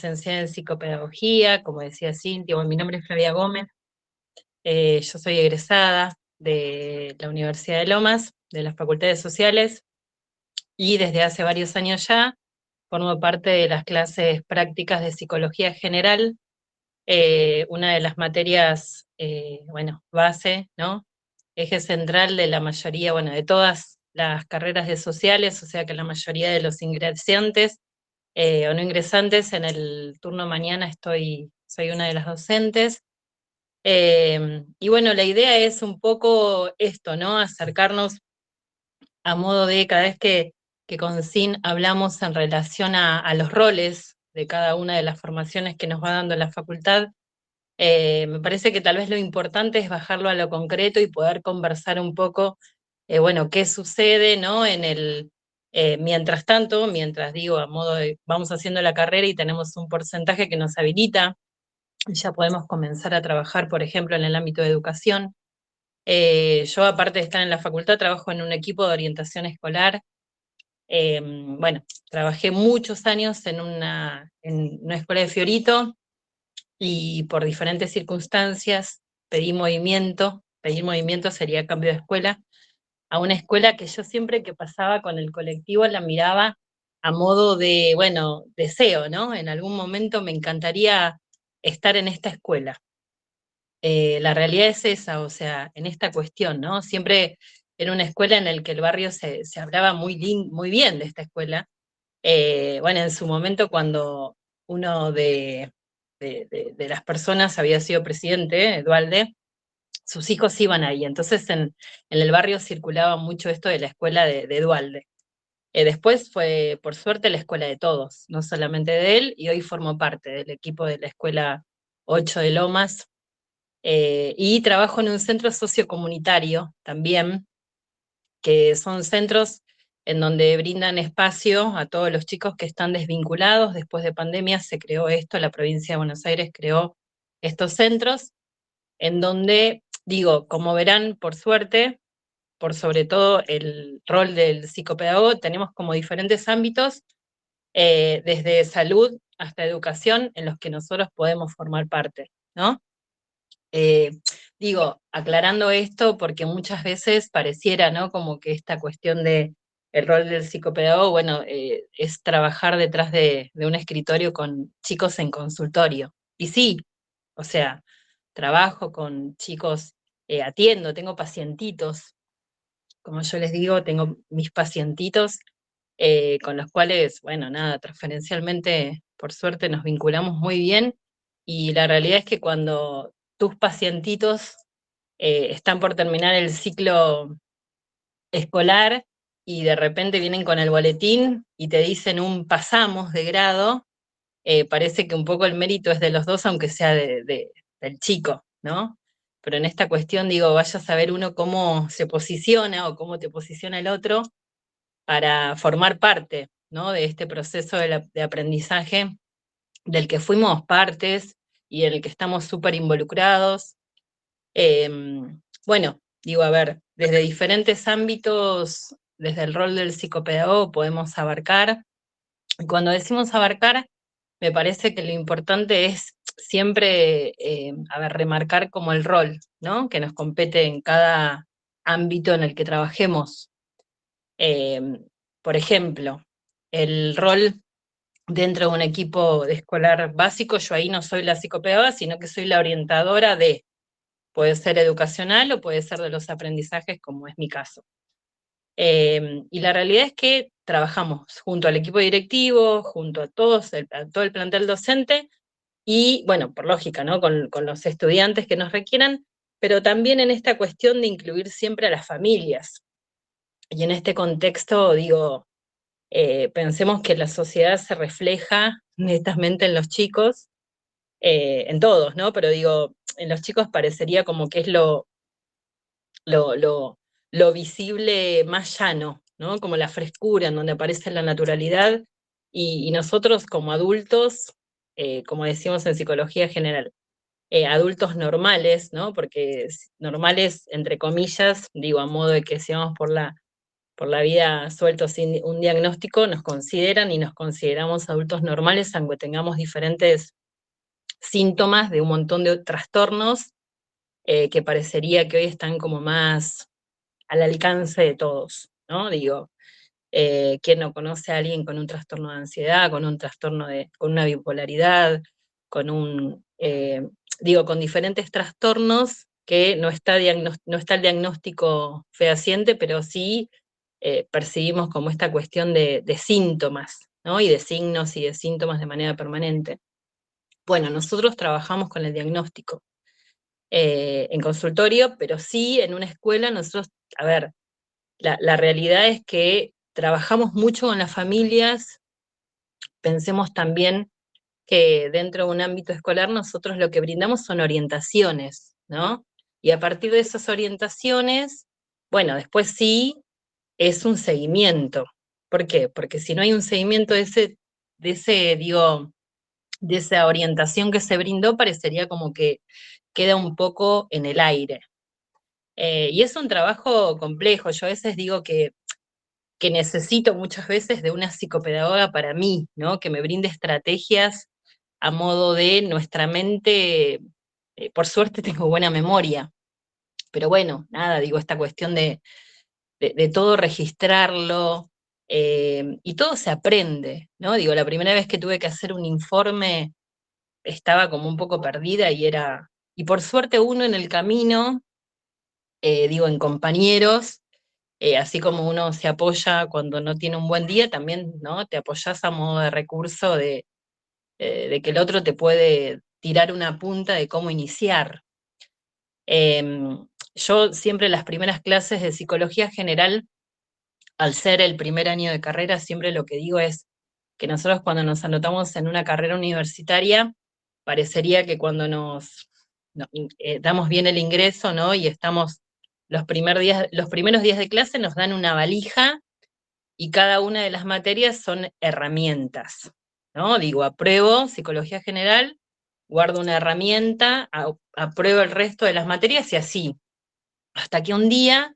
licenciada en psicopedagogía, como decía Cintia. Bueno, mi nombre es Flavia Gómez. Yo soy egresada de la Universidad de Lomas, de las Facultades Sociales, y desde hace varios años ya formo parte de las clases prácticas de Psicología General, una de las materias, bueno, base, ¿no? Eje central de la mayoría, bueno, de todas las carreras de sociales, o sea que la mayoría de los ingresantes o no ingresantes, en el turno mañana soy una de las docentes. Y bueno, la idea es un poco esto, ¿no? Acercarnos a modo de cada vez que con SIN hablamos en relación a los roles de cada una de las formaciones que nos va dando la facultad. Me parece que tal vez lo importante es bajarlo a lo concreto y poder conversar un poco, bueno, qué sucede, ¿no? Mientras tanto, mientras digo, a modo de, vamos haciendo la carrera y tenemos un porcentaje que nos habilita, ya podemos comenzar a trabajar, por ejemplo, en el ámbito de educación. Yo, aparte de estar en la facultad, trabajo en un equipo de orientación escolar. Bueno, trabajé muchos años en una escuela de Fiorito, y por diferentes circunstancias pedir movimiento sería cambio de escuela, a una escuela que yo siempre que pasaba con el colectivo la miraba a modo de, bueno, deseo, ¿no? En algún momento me encantaría estar en esta escuela. La realidad es esa, o sea, en esta cuestión, ¿no? Siempre era una escuela en la que el barrio se hablaba muy bien de esta escuela. Bueno, en su momento cuando uno de las personas había sido presidente, Dualde, sus hijos iban ahí. Entonces en el barrio circulaba mucho esto de la escuela de Dualde. Después fue, por suerte, la escuela de todos, no solamente de él, y hoy formo parte del equipo de la escuela 8 de Lomas, y trabajo en un centro sociocomunitario también, que son centros en donde brindan espacio a todos los chicos que están desvinculados. Después de pandemia se creó esto, la provincia de Buenos Aires creó estos centros, en donde, digo, como verán, por suerte, por sobre todo el rol del psicopedagogo, tenemos como diferentes ámbitos, desde salud hasta educación, en los que nosotros podemos formar parte, ¿no? Eh, Digo, aclarando esto, porque muchas veces pareciera, ¿no? Como que esta cuestión de el rol del psicopedagogo, bueno, es trabajar detrás de un escritorio con chicos en consultorio. Y sí, o sea, trabajo con chicos, atiendo, tengo pacientitos, como yo les digo, tengo mis pacientitos, con los cuales, bueno, nada, transferencialmente, por suerte, nos vinculamos muy bien, y la realidad es que cuando tus pacientitos están por terminar el ciclo escolar y de repente vienen con el boletín y te dicen un pasamos de grado, parece que un poco el mérito es de los dos, aunque sea del chico, ¿no? Pero en esta cuestión, digo, vaya a saber uno cómo se posiciona o cómo te posiciona el otro para formar parte, ¿no? De este proceso de aprendizaje del que fuimos partes y en el que estamos súper involucrados. Eh, bueno, digo, a ver, desde diferentes ámbitos, desde el rol del psicopedagogo podemos abarcar. Y cuando decimos abarcar, me parece que lo importante es siempre, a ver, remarcar como el rol, ¿no? Que nos compete en cada ámbito en el que trabajemos. Eh, por ejemplo, el rol dentro de un equipo de escolar básico, yo ahí no soy la psicopedagoga, sino que soy la orientadora de, puede ser educacional o puede ser de los aprendizajes, como es mi caso. Y la realidad es que trabajamos junto al equipo directivo, junto a todo el plantel docente, y bueno, por lógica, ¿no? Con los estudiantes que nos requieran, pero también en esta cuestión de incluir siempre a las familias. Y en este contexto, digo, pensemos que la sociedad se refleja netamente en los chicos, en todos, ¿no? Pero digo, en los chicos parecería como que es lo, lo, lo visible más llano, ¿no? Como la frescura en donde aparece la naturalidad, y nosotros como adultos, como decimos en psicología general, adultos normales, ¿no? Porque normales, entre comillas, digo, a modo de que seamos por la vida sueltos sin un diagnóstico, nos consideran y nos consideramos adultos normales, aunque tengamos diferentes síntomas de un montón de trastornos que parecería que hoy están como más al alcance de todos, ¿no? Digo, ¿quién no conoce a alguien con un trastorno de ansiedad, con un trastorno con una bipolaridad, con con diferentes trastornos que no está el diagnóstico fehaciente, pero sí percibimos como esta cuestión de síntomas, ¿no? Y de signos y de síntomas de manera permanente. Bueno, nosotros trabajamos con el diagnóstico en consultorio, pero sí en una escuela nosotros, a ver, la realidad es que trabajamos mucho con las familias, pensemos también que dentro de un ámbito escolar nosotros lo que brindamos son orientaciones, ¿no? Y a partir de esas orientaciones, bueno, después sí es un seguimiento. ¿Por qué? Porque si no hay un seguimiento de esa orientación que se brindó, parecería como que queda un poco en el aire. Y es un trabajo complejo. Yo a veces digo que necesito muchas veces de una psicopedagoga para mí, ¿no? Que me brinde estrategias a modo de nuestra mente, por suerte tengo buena memoria, pero bueno, nada, digo, esta cuestión de todo registrarlo, y todo se aprende, ¿no? Digo, la primera vez que tuve que hacer un informe estaba como un poco perdida y por suerte uno en el camino, en compañeros, así como uno se apoya cuando no tiene un buen día, también, ¿no? Te apoyas a modo de recurso de que el otro te puede tirar una punta de cómo iniciar. Yo siempre las primeras clases de psicología general, al ser el primer año de carrera, siempre lo que digo es que nosotros cuando nos anotamos en una carrera universitaria, parecería que cuando damos bien el ingreso, ¿no? Y estamos los primeros días de clase nos dan una valija y cada una de las materias son herramientas, ¿no? Digo, apruebo psicología general, guardo una herramienta, apruebo el resto de las materias y así, hasta que un día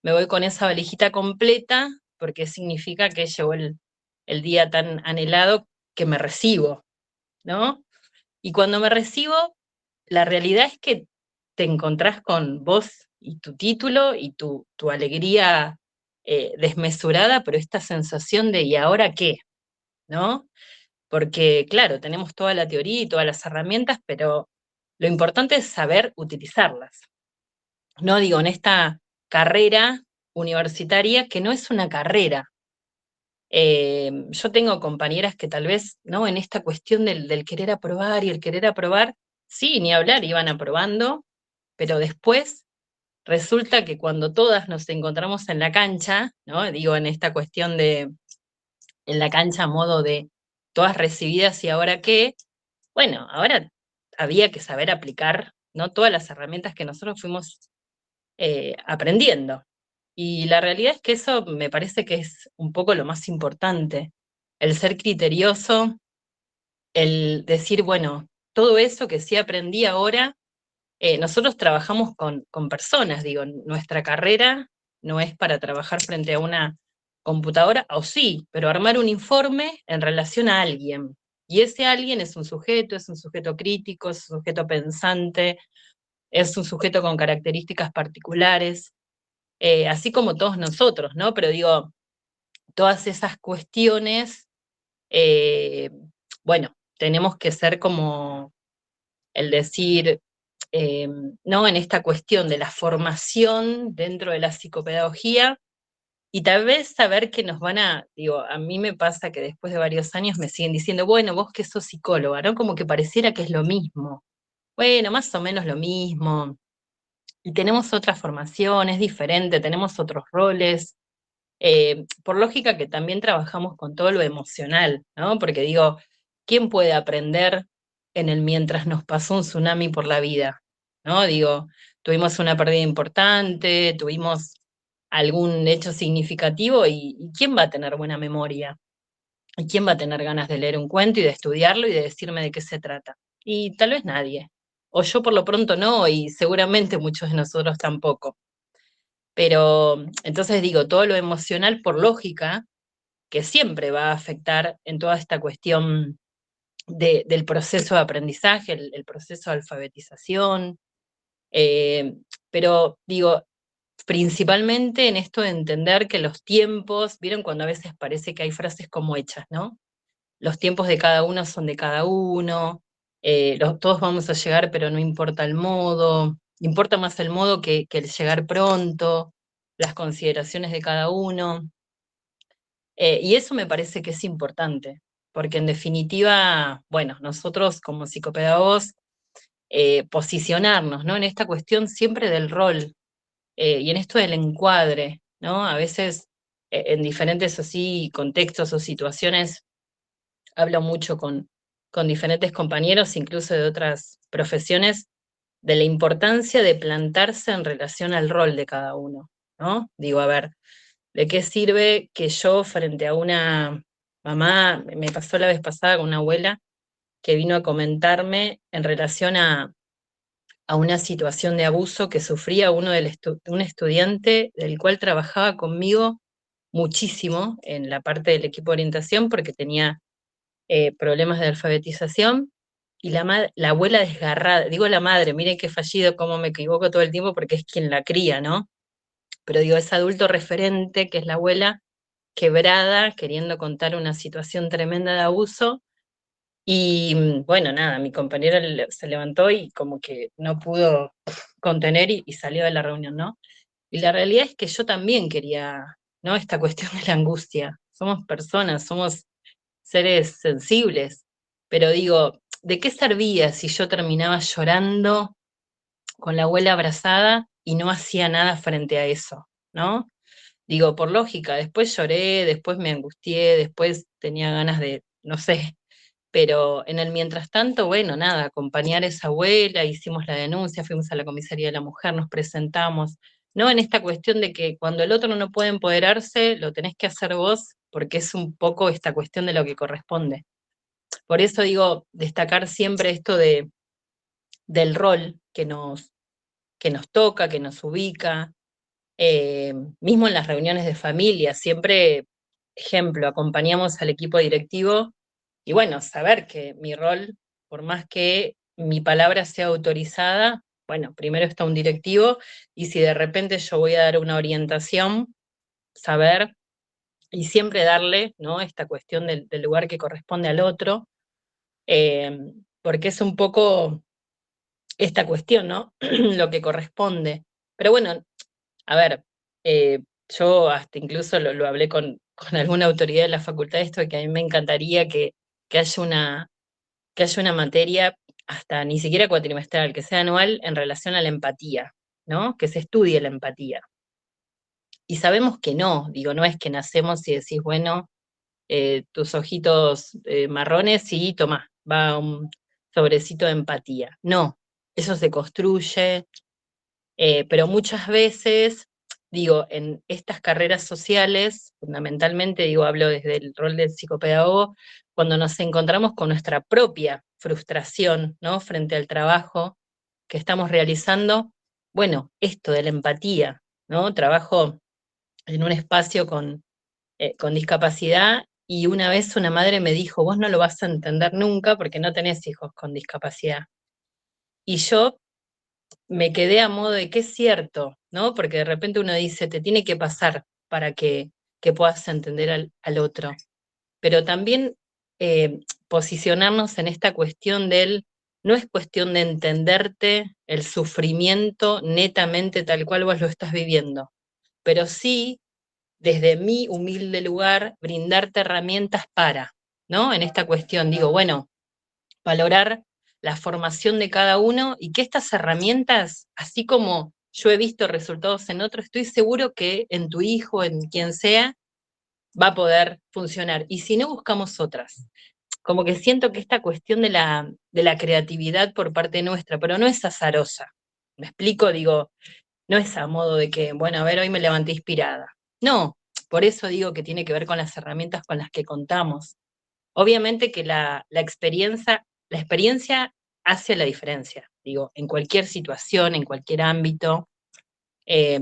me voy con esa valijita completa, porque significa que llegó el día tan anhelado que me recibo, ¿no? Y cuando me recibo, la realidad es que te encontrás con vos y tu título y tu alegría desmesurada, pero esta sensación de ¿y ahora qué? ¿No? Porque, claro, tenemos toda la teoría y todas las herramientas, pero lo importante es saber utilizarlas. No digo, en esta carrera universitaria, que no es una carrera. Yo tengo compañeras que tal vez, ¿no? En esta cuestión del querer aprobar y el querer aprobar, sí, ni hablar, iban aprobando, pero después resulta que cuando todas nos encontramos en la cancha, ¿no? Digo, en esta cuestión en la cancha a modo de todas recibidas y ahora qué, bueno, ahora había que saber aplicar, ¿no? Todas las herramientas que nosotros fuimos aprendiendo. Y la realidad es que eso me parece que es un poco lo más importante, el ser criterioso, el decir, bueno, todo eso que sí aprendí ahora, nosotros trabajamos con personas, digo, nuestra carrera no es para trabajar frente a una computadora, o sí, pero armar un informe en relación a alguien. Y ese alguien es un sujeto crítico, es un sujeto pensante, es un sujeto con características particulares, así como todos nosotros, ¿no? Pero digo, todas esas cuestiones, eh, bueno, tenemos que ser como el decir, eh, ¿no? En esta cuestión de la formación dentro de la psicopedagogía y tal vez saber que digo, a mí me pasa que después de varios años me siguen diciendo, bueno, vos que sos psicóloga, ¿no? Como que pareciera que es lo mismo. Bueno, más o menos lo mismo. Y tenemos otra formación, es diferente, tenemos otros roles. Por lógica que también trabajamos con todo lo emocional, ¿no? Porque digo, ¿quién puede aprender en el mientras nos pasó un tsunami por la vida? ¿No? Digo, tuvimos una pérdida importante, tuvimos algún hecho significativo y ¿quién va a tener buena memoria? ¿Y quién va a tener ganas de leer un cuento y de estudiarlo y de decirme de qué se trata? Y tal vez nadie. O yo por lo pronto no, y seguramente muchos de nosotros tampoco. Pero entonces digo, todo lo emocional por lógica, que siempre va a afectar en toda esta cuestión del proceso de aprendizaje, el proceso de alfabetización, eh, pero digo, principalmente en esto de entender que los tiempos, ¿vieron cuando a veces parece que hay frases como hechas, ¿no? Los tiempos de cada uno son de cada uno, todos vamos a llegar, pero no importa el modo, importa más el modo que el llegar pronto, las consideraciones de cada uno. Y eso me parece que es importante, porque en definitiva, bueno, nosotros como psicopedagogos, posicionarnos, ¿no? En esta cuestión siempre del rol, y en esto del encuadre, ¿no? A veces en diferentes así contextos o situaciones hablo mucho con diferentes compañeros, incluso de otras profesiones, de la importancia de plantarse en relación al rol de cada uno, ¿no? Digo, a ver, ¿de qué sirve que yo frente a una mamá, me pasó la vez pasada con una abuela que vino a comentarme en relación a una situación de abuso que sufría un estudiante del cual trabajaba conmigo muchísimo en la parte del equipo de orientación porque tenía problemas de alfabetización, y la abuela desgarrada, digo la madre, miren qué fallido, cómo me equivoco todo el tiempo porque es quien la cría, ¿no? Pero digo, ese adulto referente que es la abuela, quebrada, queriendo contar una situación tremenda de abuso, y bueno, nada, mi compañera se levantó y como que no pudo contener y salió de la reunión, ¿no? Y la realidad es que yo también quería, ¿no? Esta cuestión de la angustia. Somos personas, somos seres sensibles, pero digo, ¿de qué servía si yo terminaba llorando con la abuela abrazada y no hacía nada frente a eso, ¿no? Digo, por lógica, después lloré, después me angustié, después tenía ganas de, no sé, pero en el mientras tanto, bueno, nada, acompañar a esa abuela, hicimos la denuncia, fuimos a la comisaría de la mujer, nos presentamos, ¿no? En esta cuestión de que cuando el otro no puede empoderarse, lo tenés que hacer vos, porque es un poco esta cuestión de lo que corresponde. Por eso digo, destacar siempre esto del rol que nos toca, que nos ubica, mismo en las reuniones de familia, siempre, ejemplo, acompañamos al equipo directivo y bueno, saber que mi rol, por más que mi palabra sea autorizada, bueno, primero está un directivo y si de repente yo voy a dar una orientación, saber y siempre darle, ¿no? Esta cuestión del lugar que corresponde al otro, eh, porque es un poco esta cuestión, ¿no? Lo que corresponde. Pero bueno, a ver, yo hasta incluso lo hablé con alguna autoridad de la facultad, esto de que a mí me encantaría que haya que haya una materia, hasta ni siquiera cuatrimestral, que sea anual en relación a la empatía, ¿no? Que se estudie la empatía. Y sabemos que no, digo, no es que nacemos y decís, bueno, tus ojitos marrones, sí, toma, va un sobrecito de empatía. No, eso se construye, pero muchas veces, digo, en estas carreras sociales, fundamentalmente, digo, hablo desde el rol del psicopedagogo, cuando nos encontramos con nuestra propia frustración, ¿no? Frente al trabajo que estamos realizando, bueno, esto de la empatía, ¿no? Trabajo en un espacio con discapacidad y una vez una madre me dijo, vos no lo vas a entender nunca porque no tenés hijos con discapacidad. Y yo me quedé a modo de que es cierto, ¿no? Porque de repente uno dice, te tiene que pasar para que puedas entender al otro. Pero también posicionarnos en esta cuestión no es cuestión de entenderte el sufrimiento netamente tal cual vos lo estás viviendo, pero sí, desde mi humilde lugar, brindarte herramientas para, ¿no? En esta cuestión, digo, bueno, valorar la formación de cada uno y que estas herramientas, así como yo he visto resultados en otros, estoy seguro que en tu hijo, en quien sea, va a poder funcionar. Y si no, buscamos otras. Como que siento que esta cuestión de la creatividad por parte nuestra, pero no es azarosa. ¿Me explico? Digo, no es a modo de que, bueno, a ver, hoy me levanté inspirada. No, por eso digo que tiene que ver con las herramientas con las que contamos. Obviamente que la experiencia hace la diferencia, digo, en cualquier situación, en cualquier ámbito. Eh,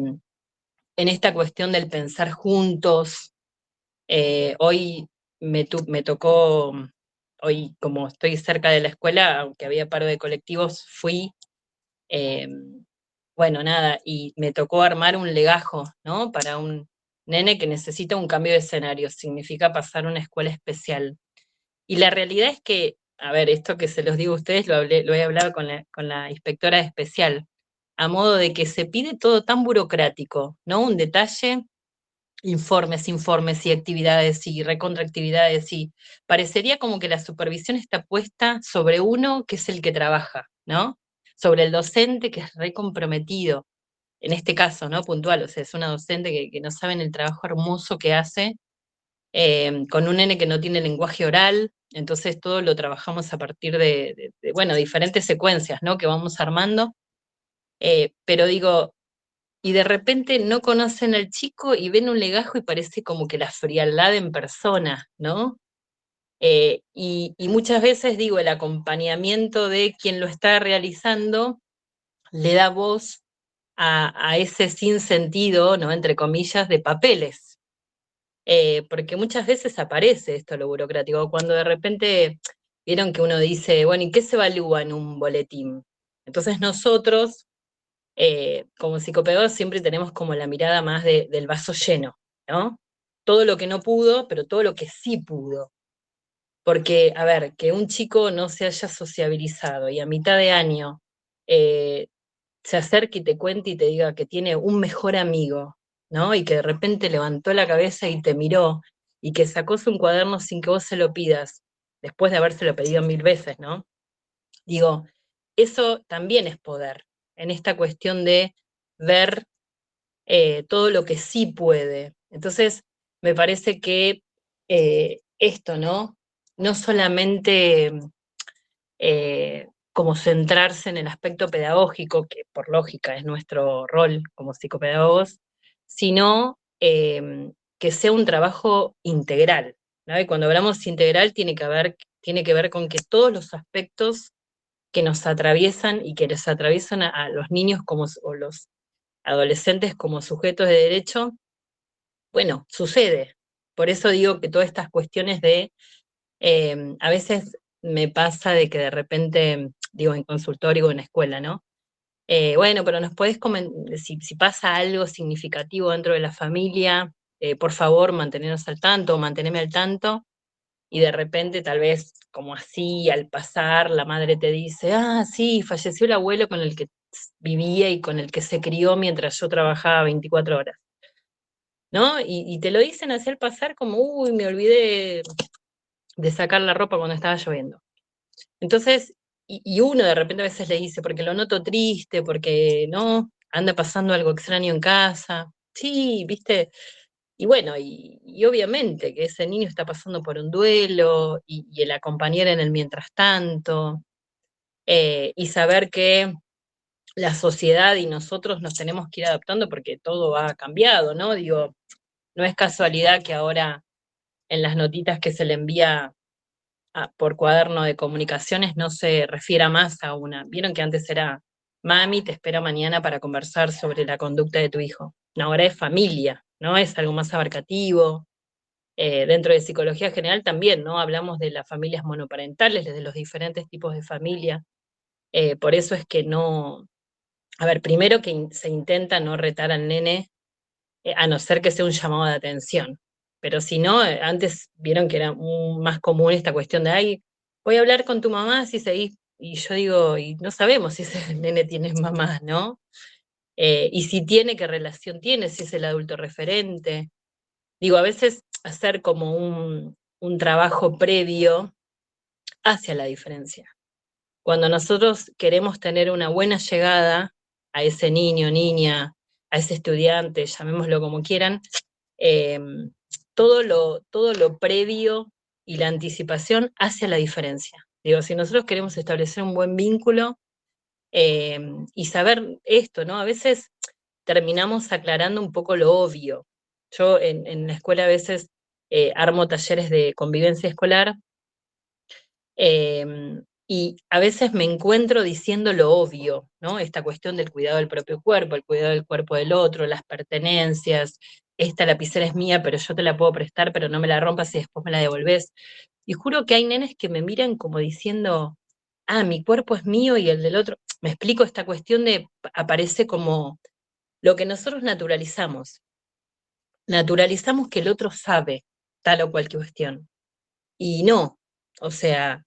en esta cuestión del pensar juntos. Hoy me tocó, hoy como estoy cerca de la escuela, aunque había paro de colectivos, fui, eh, bueno, nada, y me tocó armar un legajo, ¿no? Para un nene que necesita un cambio de escenario, significa pasar a una escuela especial. Y la realidad es que, a ver, esto que se los digo a ustedes, lo he hablado con la inspectora especial, a modo de que se pide todo tan burocrático, ¿no? Un detalle, informes y actividades y recontraactividades y parecería como que la supervisión está puesta sobre uno que es el que trabaja, ¿no? Sobre el docente que es recomprometido, en este caso, ¿no? Puntual, o sea, es una docente que no saben el trabajo hermoso que hace, con un nene que no tiene lenguaje oral, entonces todo lo trabajamos a partir bueno, diferentes secuencias, ¿no? Que vamos armando, pero digo, y de repente no conocen al chico y ven un legajo y parece como que la frialdad en persona, ¿no? Y muchas veces digo, el acompañamiento de quien lo está realizando le da voz a ese sinsentido, ¿no? Entre comillas, de papeles. Porque muchas veces aparece esto, lo burocrático, cuando de repente vieron que uno dice, bueno, ¿y qué se evalúa en un boletín? Entonces nosotros como psicopedagogos siempre tenemos como la mirada más del vaso lleno, ¿no? Todo lo que no pudo, pero todo lo que sí pudo. Porque, a ver, que un chico no se haya sociabilizado y a mitad de año eh, se acerque y te cuente y te diga que tiene un mejor amigo, ¿no? Y que de repente levantó la cabeza y te miró y que sacó un cuaderno sin que vos se lo pidas, después de habérselo pedido 1000 veces, ¿no? Digo, eso también es poder, en esta cuestión de ver todo lo que sí puede. Entonces, me parece que esto, ¿no? No solamente como centrarse en el aspecto pedagógico, que por lógica es nuestro rol como psicopedagogos, sino que sea un trabajo integral, ¿no? Y cuando hablamos integral tiene que ver con que todos los aspectos que nos atraviesan y que les atraviesan a los niños como, o los adolescentes como sujetos de derecho, bueno, sucede. Por eso digo que todas estas cuestiones a veces me pasa de que de repente, digo, en consultorio o en escuela, ¿no? Bueno, pero nos podés comentar, si pasa algo significativo dentro de la familia, por favor, mantenernos al tanto, manteneme al tanto, y de repente tal vez como así, al pasar, la madre te dice, ah, sí, falleció el abuelo con el que vivía y con el que se crió mientras yo trabajaba 24 horas. ¿No? Y te lo dicen así al pasar como, uy, me olvidé de sacar la ropa cuando estaba lloviendo. Entonces, y uno de repente a veces le dice, porque lo noto triste, porque no, anda pasando algo extraño en casa. Sí, viste. Y bueno, y obviamente que ese niño está pasando por un duelo y el acompañar en el mientras tanto, y saber que la sociedad y nosotros nos tenemos que ir adaptando porque todo ha cambiado, ¿no? Digo, no es casualidad que ahora en las notitas que se le envía por cuaderno de comunicaciones no se refiera más a una. Vieron que antes era, mami, te espero mañana para conversar sobre la conducta de tu hijo. No, ahora es familia, ¿no? Es algo más abarcativo. Dentro de psicología general también, ¿no? Hablamos de las familias monoparentales, de los diferentes tipos de familia. Por eso es que no. A ver, primero que se intenta no retar al nene a no ser que sea un llamado de atención. Pero si no, antes vieron que era más común esta cuestión de, ay, voy a hablar con tu mamá si seguís, y yo digo, y no sabemos si ese nene tiene mamá, ¿no? Y si tiene, qué relación tiene, si es el adulto referente. Digo, a veces hacer como un trabajo previo hacia la diferencia. Cuando nosotros queremos tener una buena llegada a ese niño, niña, a ese estudiante, llamémoslo como quieran, eh, todo lo previo y la anticipación hace la diferencia. Digo, si nosotros queremos establecer un buen vínculo eh, y saber esto, ¿no? A veces terminamos aclarando un poco lo obvio. Yo en la escuela a veces armo talleres de convivencia escolar, eh, Y a veces me encuentro diciendo lo obvio, ¿no? Esta cuestión del cuidado del propio cuerpo, el cuidado del cuerpo del otro, las pertenencias, esta lapicera es mía, pero yo te la puedo prestar, pero no me la rompas y después me la devolvés. Y juro que hay nenes que me miran como diciendo, ah, mi cuerpo es mío y el del otro. Me explico, esta cuestión de, aparece como lo que nosotros naturalizamos. Naturalizamos que el otro sabe tal o cual cuestión. Y no, o sea,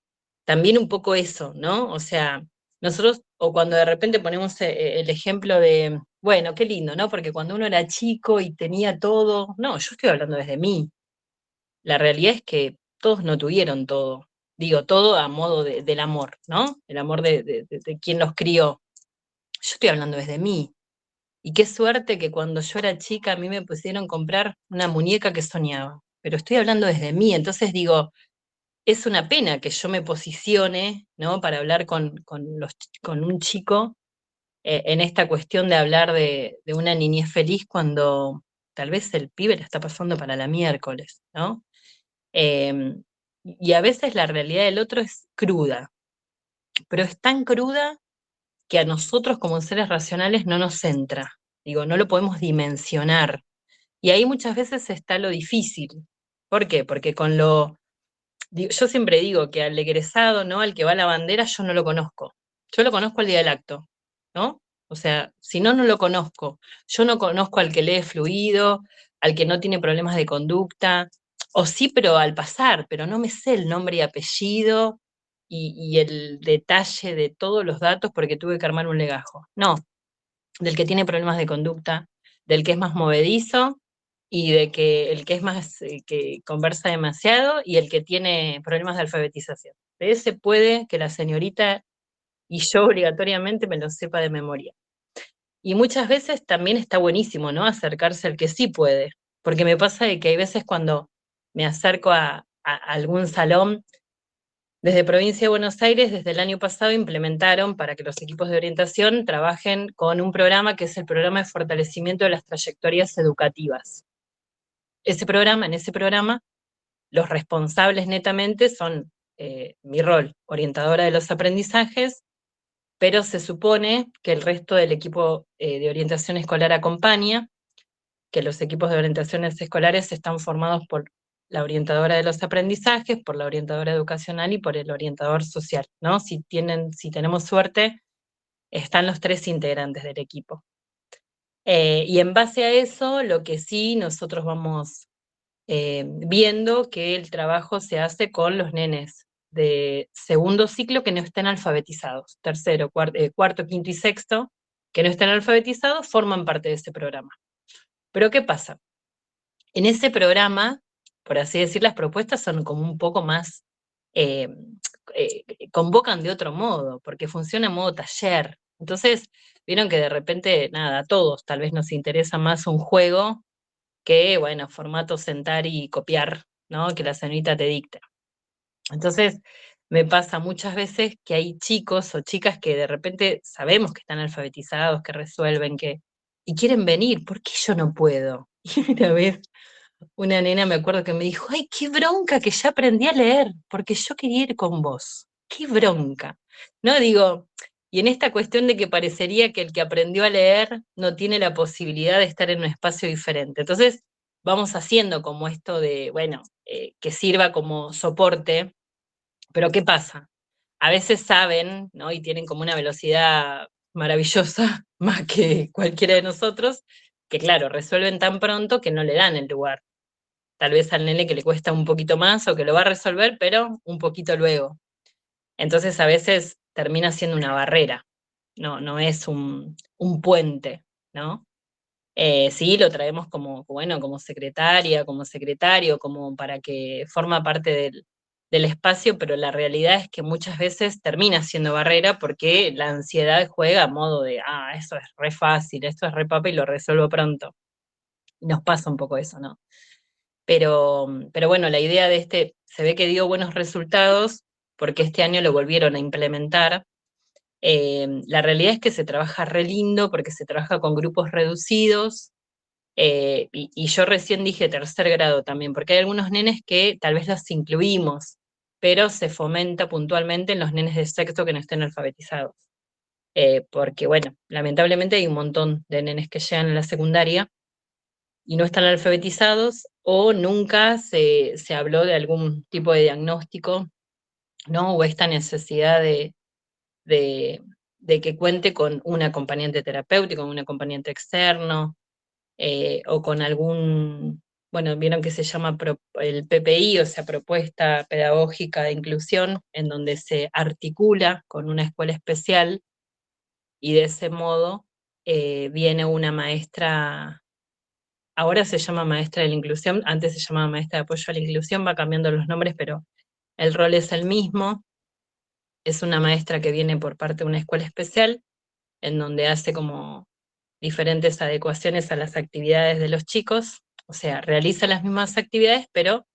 también un poco eso, ¿no? O sea, nosotros, o cuando de repente ponemos el ejemplo de, bueno, qué lindo, ¿no? Porque cuando uno era chico y tenía todo, no, yo estoy hablando desde mí. La realidad es que todos no tuvieron todo. Digo, todo a modo del amor, ¿no? El amor de quien los crió. Yo estoy hablando desde mí. Y qué suerte que cuando yo era chica a mí me pusieron comprar una muñeca que soñaba. Pero estoy hablando desde mí, entonces digo, es una pena que yo me posicione, ¿no? Para hablar con un chico en esta cuestión de hablar de una niñez feliz cuando tal vez el pibe la está pasando para la miércoles, ¿no? Eh, y a veces la realidad del otro es cruda, pero es tan cruda que a nosotros como seres racionales no nos entra. Digo, no lo podemos dimensionar. Y ahí muchas veces está lo difícil. ¿Por qué? Porque yo siempre digo que al egresado, ¿no? Al que va a la bandera, yo no lo conozco. Yo lo conozco al día del acto, ¿no? O sea, si no, no lo conozco. Yo no conozco al que lee fluido, al que no tiene problemas de conducta, o sí, pero al pasar, pero no me sé el nombre y apellido y el detalle de todos los datos porque tuve que armar un legajo. No, del que tiene problemas de conducta, del que es más movedizo y de que el que es más, que conversa demasiado y el que tiene problemas de alfabetización. De ese puede que la señorita y yo obligatoriamente me lo sepa de memoria. Y muchas veces también está buenísimo, ¿no? Acercarse al que sí puede, porque me pasa de que hay veces cuando me acerco a algún salón desde Provincia de Buenos Aires, desde el año pasado, implementaron para que los equipos de orientación trabajen con un programa que es el programa de fortalecimiento de las trayectorias educativas. En ese programa, los responsables netamente son mi rol, orientadora de los aprendizajes, pero se supone que el resto del equipo de orientación escolar acompaña, que los equipos de orientaciones escolares están formados por la orientadora de los aprendizajes, por la orientadora educacional y por el orientador social, ¿no? Si tenemos suerte, están los tres integrantes del equipo. Y en base a eso, lo que sí nosotros vamos viendo que el trabajo se hace con los nenes de segundo ciclo que no estén alfabetizados, tercero, cuarto, quinto y sexto, que no estén alfabetizados, forman parte de ese programa. Pero ¿qué pasa? En ese programa, por así decir, las propuestas son como un poco más, eh, convocan de otro modo, porque funciona en modo taller. Entonces, vieron que de repente, nada, a todos tal vez nos interesa más un juego que, bueno, formato sentar y copiar, ¿no? Que la señorita te dicta. Entonces, me pasa muchas veces que hay chicos o chicas que de repente sabemos que están alfabetizados, que resuelven, y quieren venir, ¿por qué yo no puedo? Y una vez una nena me acuerdo que me dijo, ay, qué bronca que ya aprendí a leer, porque yo quería ir con vos. Qué bronca. No digo, y en esta cuestión de que parecería que el que aprendió a leer no tiene la posibilidad de estar en un espacio diferente. Entonces, vamos haciendo como esto de, bueno, que sirva como soporte, pero ¿qué pasa? A veces saben, ¿no? Y tienen como una velocidad maravillosa, más que cualquiera de nosotros, que claro, resuelven tan pronto que no le dan el lugar tal vez al nene que le cuesta un poquito más o que lo va a resolver, pero un poquito luego. Entonces a veces termina siendo una barrera, no es un puente, ¿no? Sí, lo traemos como, bueno, como secretaria, como secretario, como para que forma parte del espacio, pero la realidad es que muchas veces termina siendo barrera porque la ansiedad juega a modo de, ah, eso es re fácil, esto es re papa y lo resuelvo pronto. Y nos pasa un poco eso, ¿no? Pero bueno, la idea de se ve que dio buenos resultados porque este año lo volvieron a implementar. La realidad es que se trabaja re lindo porque se trabaja con grupos reducidos, y yo recién dije tercer grado también, porque hay algunos nenes que tal vez los incluimos, pero se fomenta puntualmente en los nenes de sexto que no estén alfabetizados. Porque, bueno, lamentablemente hay un montón de nenes que llegan a la secundaria y no están alfabetizados o nunca se habló de algún tipo de diagnóstico, ¿no? O esta necesidad de, de que cuente con un acompañante terapéutico, un acompañante externo, o con algún, bueno, vieron que se llama el PPI, o sea, Propuesta Pedagógica de Inclusión, en donde se articula con una escuela especial y de ese modo viene una maestra, ahora se llama maestra de la inclusión, antes se llamaba maestra de apoyo a la inclusión, va cambiando los nombres, pero el rol es el mismo, es una maestra que viene por parte de una escuela especial, en donde hace como diferentes adecuaciones a las actividades de los chicos, o sea, realiza las mismas actividades, pero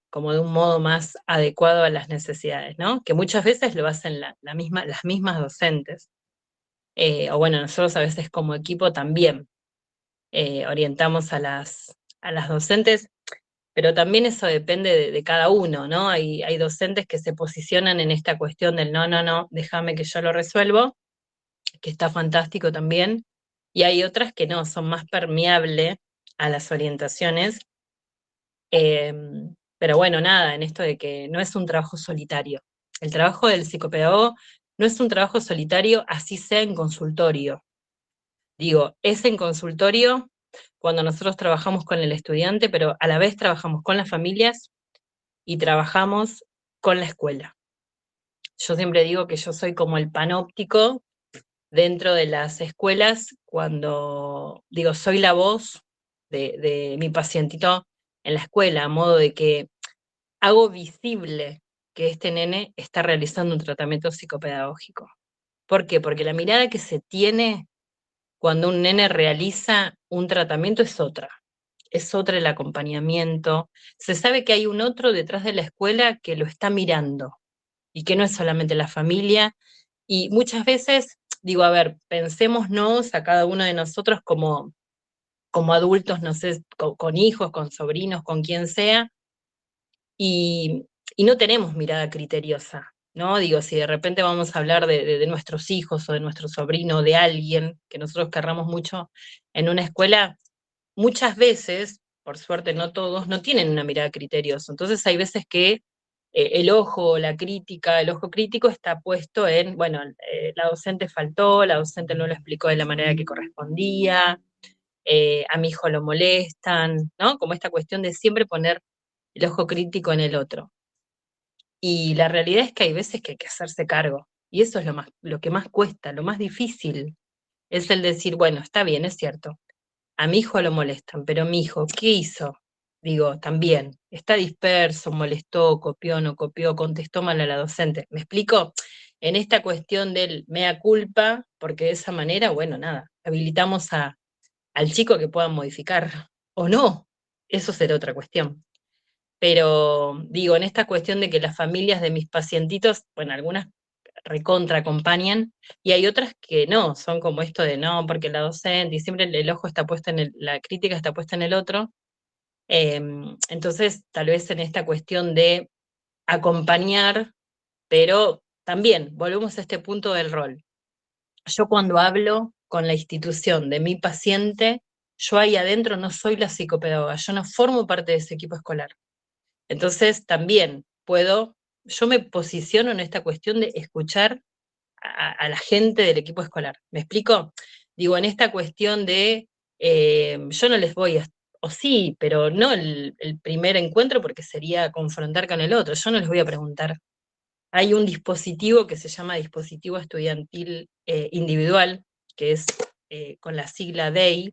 como de un modo más adecuado a las necesidades, ¿no? Que muchas veces lo hacen las mismas docentes. O bueno, nosotros a veces como equipo también orientamos a las docentes, pero también eso depende de cada uno, ¿no? Hay docentes que se posicionan en esta cuestión del no, no, no, déjame que yo lo resuelvo, que está fantástico también, y hay otras que no, son más permeables a las orientaciones, eh, pero bueno, nada, en esto de que no es un trabajo solitario. El trabajo del psicopedagogo no es un trabajo solitario, así sea en consultorio. Digo, es en consultorio cuando nosotros trabajamos con el estudiante, pero a la vez trabajamos con las familias y trabajamos con la escuela. Yo siempre digo que yo soy como el panóptico dentro de las escuelas cuando digo, soy la voz de mi pacientito en la escuela, a modo de que hago visible que este nene está realizando un tratamiento psicopedagógico. ¿Por qué? Porque la mirada que se tiene cuando un nene realiza un tratamiento es otra el acompañamiento. Se sabe que hay un otro detrás de la escuela que lo está mirando y que no es solamente la familia. Y muchas veces digo, a ver, pensémonos a cada uno de nosotros como adultos, no sé, con hijos, con sobrinos, con quien sea, y, y no tenemos mirada criteriosa, ¿no? Digo, si de repente vamos a hablar de nuestros hijos o de nuestro sobrino o de alguien que nosotros querramos mucho en una escuela, muchas veces, por suerte no todos, no tienen una mirada criteriosa. Entonces hay veces que el ojo, la crítica, el ojo crítico está puesto en, bueno, la docente faltó, la docente no lo explicó de la manera que correspondía, a mi hijo lo molestan, ¿no? Como esta cuestión de siempre poner el ojo crítico en el otro. Y la realidad es que hay veces que hay que hacerse cargo. Y eso es lo que más cuesta, lo más difícil, es el decir, bueno, está bien, es cierto, a mi hijo lo molestan, pero mi hijo, ¿qué hizo? Digo, también, está disperso, molestó, copió, no copió, contestó mal a la docente. ¿Me explico? En esta cuestión del mea culpa, porque de esa manera, bueno, nada, habilitamos al chico que pueda modificar o no. Eso será otra cuestión. Pero digo, en esta cuestión de que las familias de mis pacientitos, bueno, algunas recontra acompañan y hay otras que no, son como esto de no, porque la docente y siempre el ojo está puesto en la crítica está puesta en el otro. Eh, entonces, tal vez en esta cuestión de acompañar, pero también volvemos a este punto del rol. Yo cuando hablo con la institución de mi paciente, yo ahí adentro no soy la psicopedagoga, yo no formo parte de ese equipo escolar. Entonces, también yo me posiciono en esta cuestión de escuchar a la gente del equipo escolar. ¿Me explico? Digo, en esta cuestión de, yo no les voy a, o sí, pero no el primer encuentro porque sería confrontar con el otro, yo no les voy a preguntar. Hay un dispositivo que se llama dispositivo estudiantil individual, que es con la sigla DEI,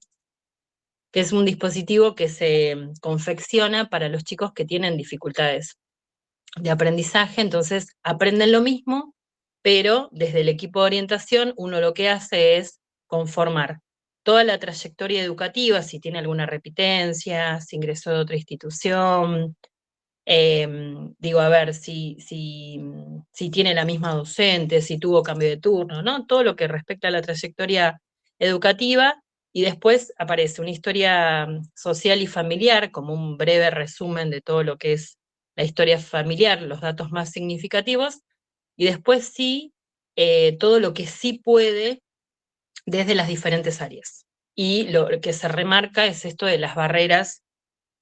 que es un dispositivo que se confecciona para los chicos que tienen dificultades de aprendizaje, entonces aprenden lo mismo, pero desde el equipo de orientación uno lo que hace es conformar toda la trayectoria educativa, si tiene alguna repitencia, si ingresó de otra institución, digo, a ver si tiene la misma docente, si tuvo cambio de turno, ¿no? Todo lo que respecta a la trayectoria educativa, y después aparece una historia social y familiar, como un breve resumen de todo lo que es la historia familiar, los datos más significativos, y después sí, todo lo que sí puede desde las diferentes áreas. Y lo que se remarca es esto de las barreras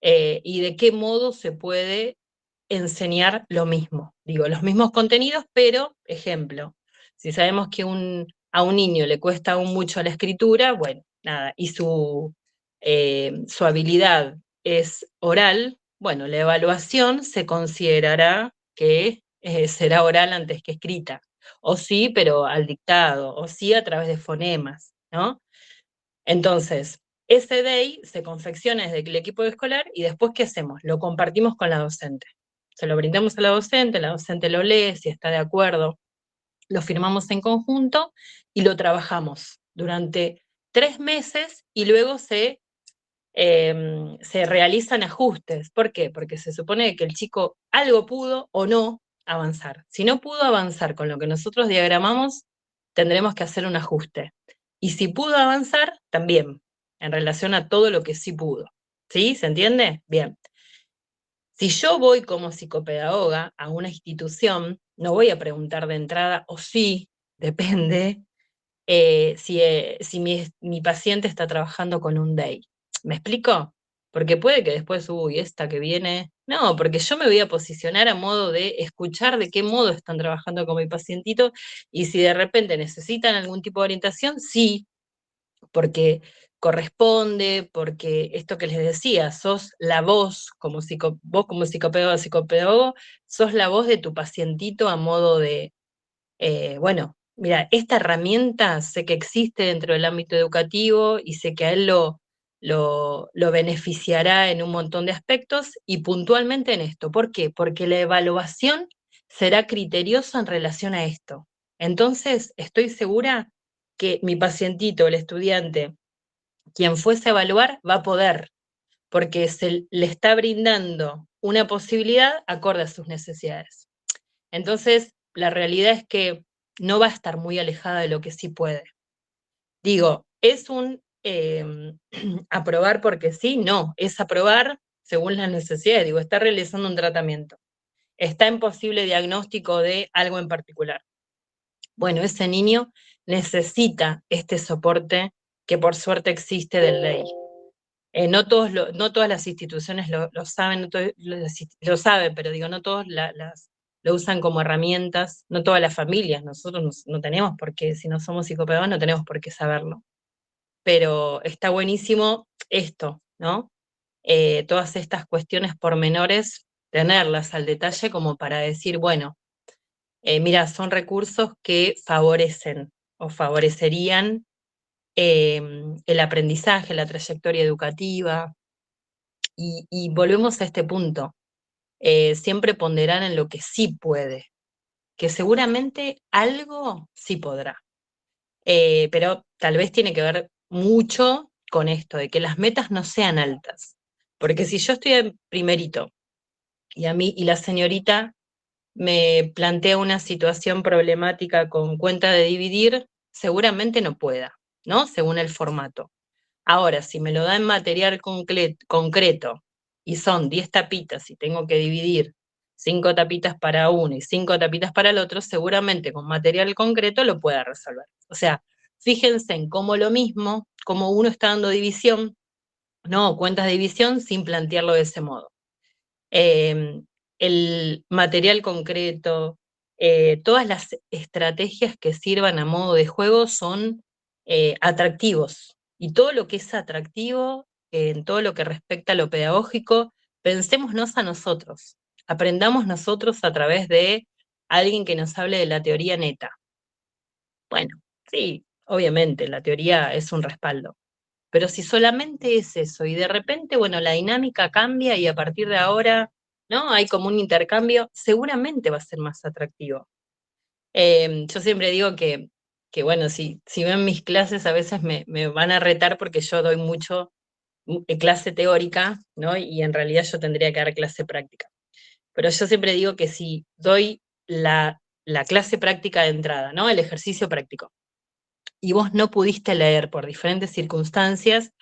y de qué modo se puede enseñar lo mismo. Digo, los mismos contenidos, pero, ejemplo, si sabemos que a un niño le cuesta aún mucho la escritura, bueno, nada, y su habilidad es oral, bueno, la evaluación se considerará que será oral antes que escrita. O sí, pero al dictado, o sí a través de fonemas, ¿no? Entonces, ese DEI se confecciona desde el equipo escolar y después, ¿qué hacemos? Lo compartimos con la docente. Se lo brindamos a la docente lo lee, si está de acuerdo, lo firmamos en conjunto y lo trabajamos durante 3 meses y luego se realizan ajustes. ¿Por qué? Porque se supone que el chico algo pudo o no avanzar. Si no pudo avanzar con lo que nosotros diagramamos, tendremos que hacer un ajuste. Y si pudo avanzar, también, en relación a todo lo que sí pudo. ¿Sí? ¿Se entiende? Bien. Si yo voy como psicopedagoga a una institución, no voy a preguntar de entrada, o sí, depende, si mi paciente está trabajando con un DEI. ¿Me explico? Porque puede que después, uy, esta que viene. No, porque yo me voy a posicionar a modo de escuchar de qué modo están trabajando con mi pacientito y si de repente necesitan algún tipo de orientación, sí, porque corresponde, porque esto que les decía, sos la voz, vos como psicopedagogo, sos la voz de tu pacientito a modo de bueno, mira, esta herramienta sé que existe dentro del ámbito educativo y sé que a él lo beneficiará en un montón de aspectos y puntualmente en esto. ¿Por qué? Porque la evaluación será criteriosa en relación a esto. Entonces, estoy segura que mi pacientito, el estudiante, quien fuese a evaluar, va a poder, porque se le está brindando una posibilidad acorde a sus necesidades. Entonces, la realidad es que no va a estar muy alejada de lo que sí puede. Digo, ¿es un aprobar porque sí? No, es aprobar según las necesidades. Digo, está realizando un tratamiento. Está en posible diagnóstico de algo en particular. Bueno, ese niño necesita este soporte que por suerte existe de ley. No todas las instituciones lo saben, lo saben, pero digo, no todos lo usan como herramientas, no todas las familias, nosotros no tenemos por qué, si no somos psicopedagogos, no tenemos por qué saberlo. Pero está buenísimo esto, ¿no? Todas estas cuestiones pormenores, tenerlas al detalle como para decir, bueno, mira, son recursos que favorecen o favorecerían el aprendizaje, la trayectoria educativa, y volvemos a este punto, siempre ponderar en lo que sí puede, que seguramente algo sí podrá, pero tal vez tiene que ver mucho con esto, de que las metas no sean altas, porque si yo estoy en primerito y la señorita me plantea una situación problemática con cuenta de dividir, seguramente no pueda, ¿no? Según el formato. Ahora, si me lo da en material concreto y son 10 tapitas y tengo que dividir 5 tapitas para uno y 5 tapitas para el otro, seguramente con material concreto lo pueda resolver. O sea, fíjense en cómo lo mismo, cómo uno está dando división, no cuentas de división sin plantearlo de ese modo. El material concreto, todas las estrategias que sirvan a modo de juego son atractivos. Y todo lo que es atractivo, en todo lo que respecta a lo pedagógico, pensémonos a nosotros, aprendamos nosotros a través de alguien que nos hable de la teoría neta. Bueno, sí, obviamente, la teoría es un respaldo. Pero si solamente es eso y de repente, bueno, la dinámica cambia y a partir de ahora, ¿no? Hay como un intercambio, seguramente va a ser más atractivo. Yo siempre digo que bueno, si ven mis clases a veces me van a retar porque yo doy mucho clase teórica, ¿no? Y en realidad yo tendría que dar clase práctica. Pero yo siempre digo que si doy la clase práctica de entrada, ¿no? El ejercicio práctico, y vos no pudiste leer por diferentes circunstancias,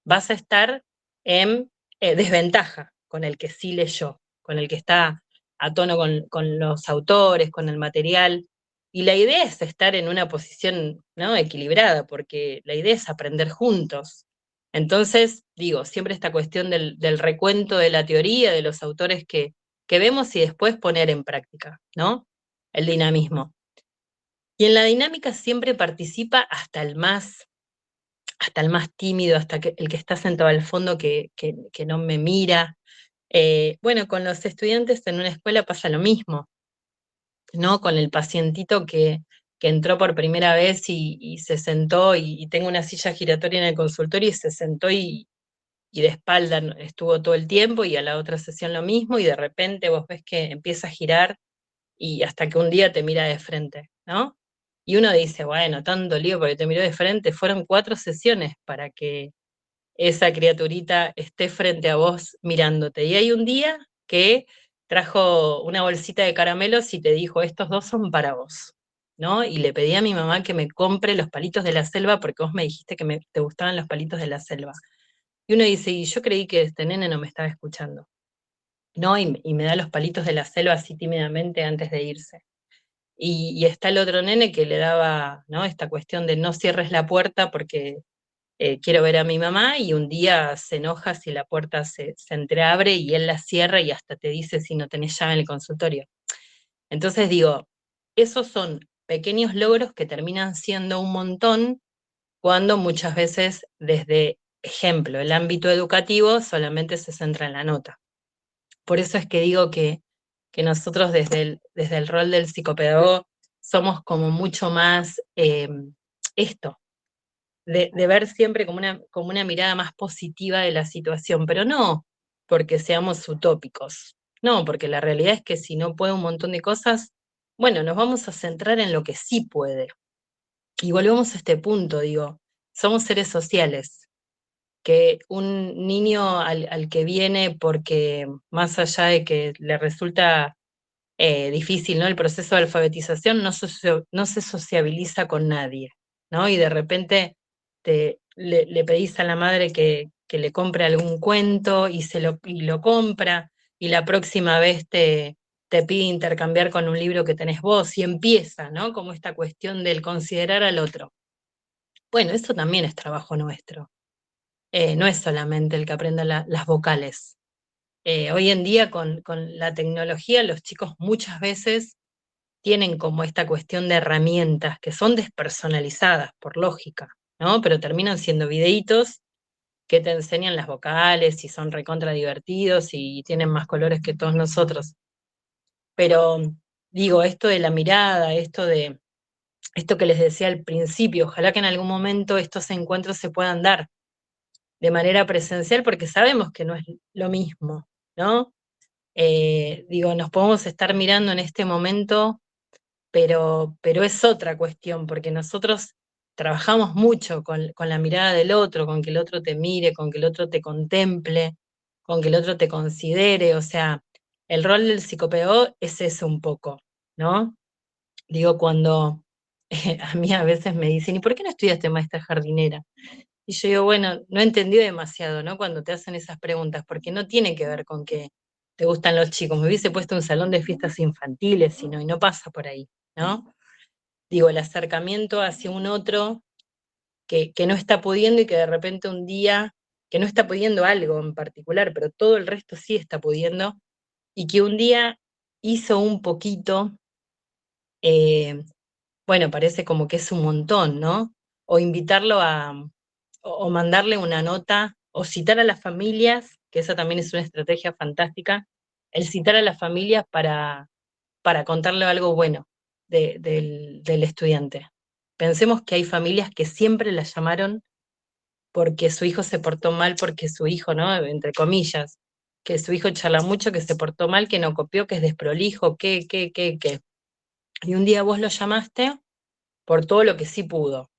vas a estar en desventaja con el que sí leyó. con el que está a tono con los autores, con el material. Y la idea es estar en una posición, ¿no?, equilibrada, porque la idea es aprender juntos. Entonces, digo, siempre esta cuestión del recuento de la teoría, de los autores que vemos y después poner en práctica, ¿no? El dinamismo. Y en la dinámica siempre participa hasta el más tímido, hasta el que está sentado al fondo que no me mira. Bueno, con los estudiantes en una escuela pasa lo mismo, ¿no? Con el pacientito que entró por primera vez y se sentó y tengo una silla giratoria en el consultorio y se sentó y de espalda estuvo todo el tiempo y a la otra sesión lo mismo y de repente vos ves que empieza a girar y hasta que un día te mira de frente, ¿no? Y uno dice, bueno, tanto lío porque te miró de frente, fueron 4 sesiones para que esa criaturita esté frente a vos mirándote. Y hay un día que trajo una bolsita de caramelos y te dijo, estos 2 son para vos, ¿no? Y le pedí a mi mamá que me compre los palitos de la selva porque vos me dijiste que te gustaban los palitos de la selva. Y uno dice, y yo creí que este nene no me estaba escuchando, ¿no? Y me da los palitos de la selva así tímidamente antes de irse. Y está el otro nene que le daba, ¿no?, esta cuestión de no cierres la puerta porque quiero ver a mi mamá, y un día se enoja si la puerta se entreabre y él la cierra y hasta te dice si no tenés llave en el consultorio. Entonces digo, esos son pequeños logros que terminan siendo un montón cuando muchas veces desde, ejemplo, el ámbito educativo solamente se centra en la nota. Por eso es que digo que nosotros desde el rol del psicopedagogo somos como mucho más esto, de ver siempre como una mirada más positiva de la situación, pero no porque seamos utópicos, no, porque la realidad es que si no puede un montón de cosas, bueno, nos vamos a centrar en lo que sí puede. Y volvemos a este punto, digo, somos seres sociales, que un niño al que viene porque más allá de que le resulta difícil, ¿no?, el proceso de alfabetización, no se sociabiliza con nadie, ¿no? Y de repente le pedís a la madre que le compre algún cuento y lo compra, y la próxima vez te pide intercambiar con un libro que tenés vos, y empieza, ¿no?, como esta cuestión del considerar al otro. Bueno, eso también es trabajo nuestro. No es solamente el que aprenda las vocales. Hoy en día con la tecnología los chicos muchas veces tienen como esta cuestión de herramientas que son despersonalizadas, por lógica, ¿no? Pero terminan siendo videitos que te enseñan las vocales y son recontra divertidos y tienen más colores que todos nosotros. Pero digo, esto de la mirada, esto que les decía al principio, ojalá que en algún momento estos encuentros se puedan dar de manera presencial porque sabemos que no es lo mismo, ¿no? Digo, nos podemos estar mirando en este momento pero es otra cuestión, porque nosotros trabajamos mucho con la mirada del otro, con que el otro te mire, con que el otro te contemple, con que el otro te considere, o sea, el rol del psicopedagogo es ese un poco, ¿no? Digo, cuando a mí a veces me dicen, ¿y por qué no estudiaste maestra jardinera? Y yo digo, bueno, no entendí demasiado, ¿no?, cuando te hacen esas preguntas, porque no tiene que ver con que te gustan los chicos, me hubiese puesto un salón de fiestas infantiles, sino, y no pasa por ahí, ¿no? Digo, el acercamiento hacia un otro que no está pudiendo y que de repente un día, que no está pudiendo algo en particular, pero todo el resto sí está pudiendo, y que un día hizo un poquito, eh, bueno, parece como que es un montón, ¿no? O invitarlo o mandarle una nota, o citar a las familias, que esa también es una estrategia fantástica, el citar a las familias para contarle algo bueno del estudiante. Pensemos que hay familias que siempre la llamaron porque su hijo se portó mal, porque su hijo, ¿no?, entre comillas, que su hijo charla mucho, que se portó mal, que no copió, que es desprolijo, que. Y un día vos lo llamaste por todo lo que sí pudo.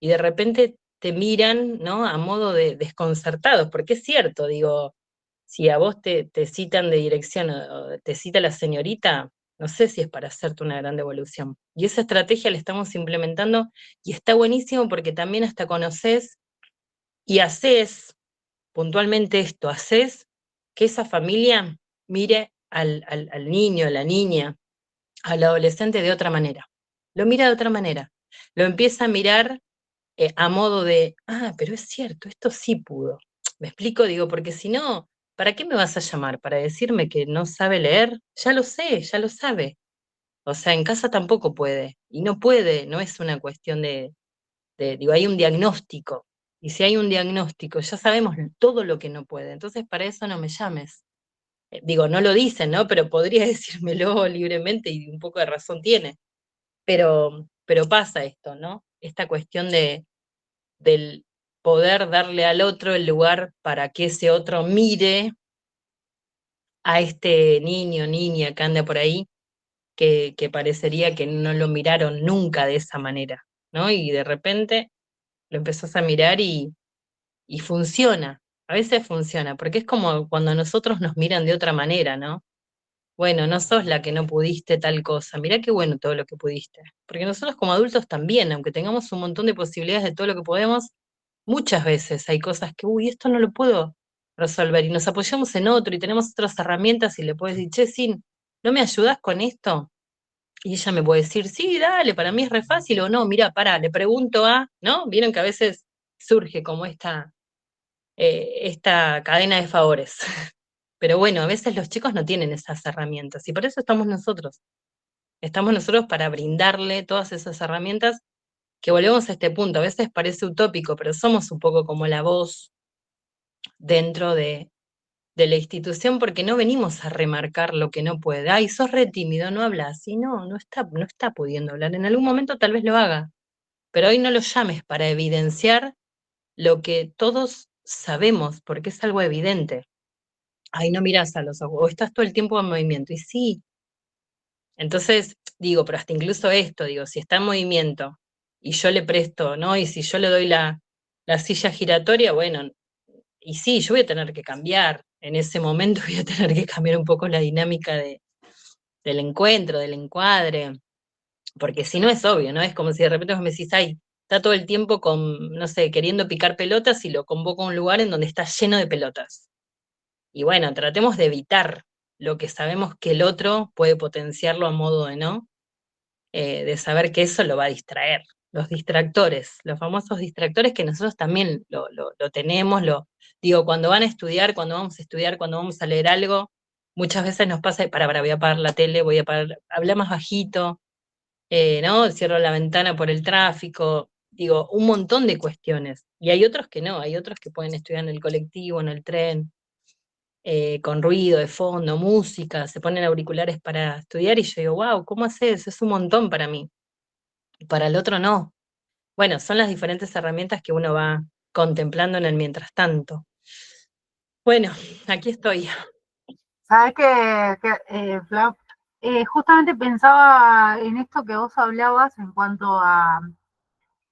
Y de repente te miran, ¿no?, a modo de desconcertados, porque es cierto, digo, si a vos te citan de dirección o te cita la señorita, no sé si es para hacerte una gran devolución. Y esa estrategia la estamos implementando y está buenísimo porque también hasta conoces y haces puntualmente esto, haces que esa familia mire al niño, a la niña, al adolescente de otra manera. Lo mira de otra manera. Lo empieza a mirar a modo de, pero es cierto, esto sí pudo. ¿Me explico? Digo, porque si no, ¿para qué me vas a llamar? ¿Para decirme que no sabe leer? Ya lo sé, ya lo sabe. O sea, en casa tampoco puede. Y no puede, no es una cuestión digo, hay un diagnóstico. Y si hay un diagnóstico, ya sabemos todo lo que no puede. Entonces, para eso no me llames. Digo, no lo dicen, ¿no? Pero podría decírmelo libremente y un poco de razón tiene. Pero pasa esto, ¿no? Esta cuestión del poder darle al otro el lugar para que ese otro mire a este niño, niña que anda por ahí, que parecería que no lo miraron nunca de esa manera, ¿no? Y de repente lo empezás a mirar y funciona. A veces funciona, porque es como cuando a nosotros nos miran de otra manera, ¿no? Bueno, no sos la que no pudiste tal cosa, mirá qué bueno todo lo que pudiste. Porque nosotros como adultos también, aunque tengamos un montón de posibilidades de todo lo que podemos, muchas veces hay cosas que, uy, esto no lo puedo resolver y nos apoyamos en otro y tenemos otras herramientas y le puedes decir, che, sí, ¿no me ayudás con esto? Y ella me puede decir, sí, dale, para mí es re fácil o no, mira, pará, le pregunto ¿no? Vieron que a veces surge como esta cadena de favores. Pero bueno, a veces los chicos no tienen esas herramientas y por eso estamos nosotros. Estamos nosotros para brindarle todas esas herramientas que volvemos a este punto. A veces parece utópico, pero somos un poco como la voz dentro de la institución porque no venimos a remarcar lo que no puede. Ay, sos re tímido, no hablas. Y no está pudiendo hablar. En algún momento tal vez lo haga, pero hoy no lo llames para evidenciar lo que todos sabemos, porque es algo evidente. Ay, no mirás a los ojos, o estás todo el tiempo en movimiento. Y sí, entonces digo, pero hasta incluso esto, digo, si está en movimiento y yo le presto, ¿no? Y si yo le doy la silla giratoria, bueno, y sí, yo voy a tener que cambiar. En ese momento voy a tener que cambiar un poco la dinámica del encuentro, del encuadre, porque si no es obvio, ¿no? Es como si de repente vos me decís, ay, está todo el tiempo con, no sé, queriendo picar pelotas y lo convoco a un lugar en donde está lleno de pelotas. Y bueno, tratemos de evitar lo que sabemos que el otro puede potenciarlo a modo de no, de saber que eso lo va a distraer. Los distractores, los famosos distractores que nosotros también lo tenemos, digo, cuando van a estudiar, cuando vamos a estudiar, cuando vamos a leer algo, muchas veces nos pasa, voy a apagar la tele, voy a apagar, habla más bajito, ¿no? Cierro la ventana por el tráfico, digo, un montón de cuestiones. Y hay otros que no, hay otros que pueden estudiar en el colectivo, en el tren, con ruido de fondo, música, se ponen auriculares para estudiar y yo digo, wow, ¿cómo haces? Es un montón para mí. Y para el otro no. Bueno, son las diferentes herramientas que uno va contemplando en el mientras tanto. Bueno, aquí estoy. Sabes Flav, justamente pensaba en esto que vos hablabas en cuanto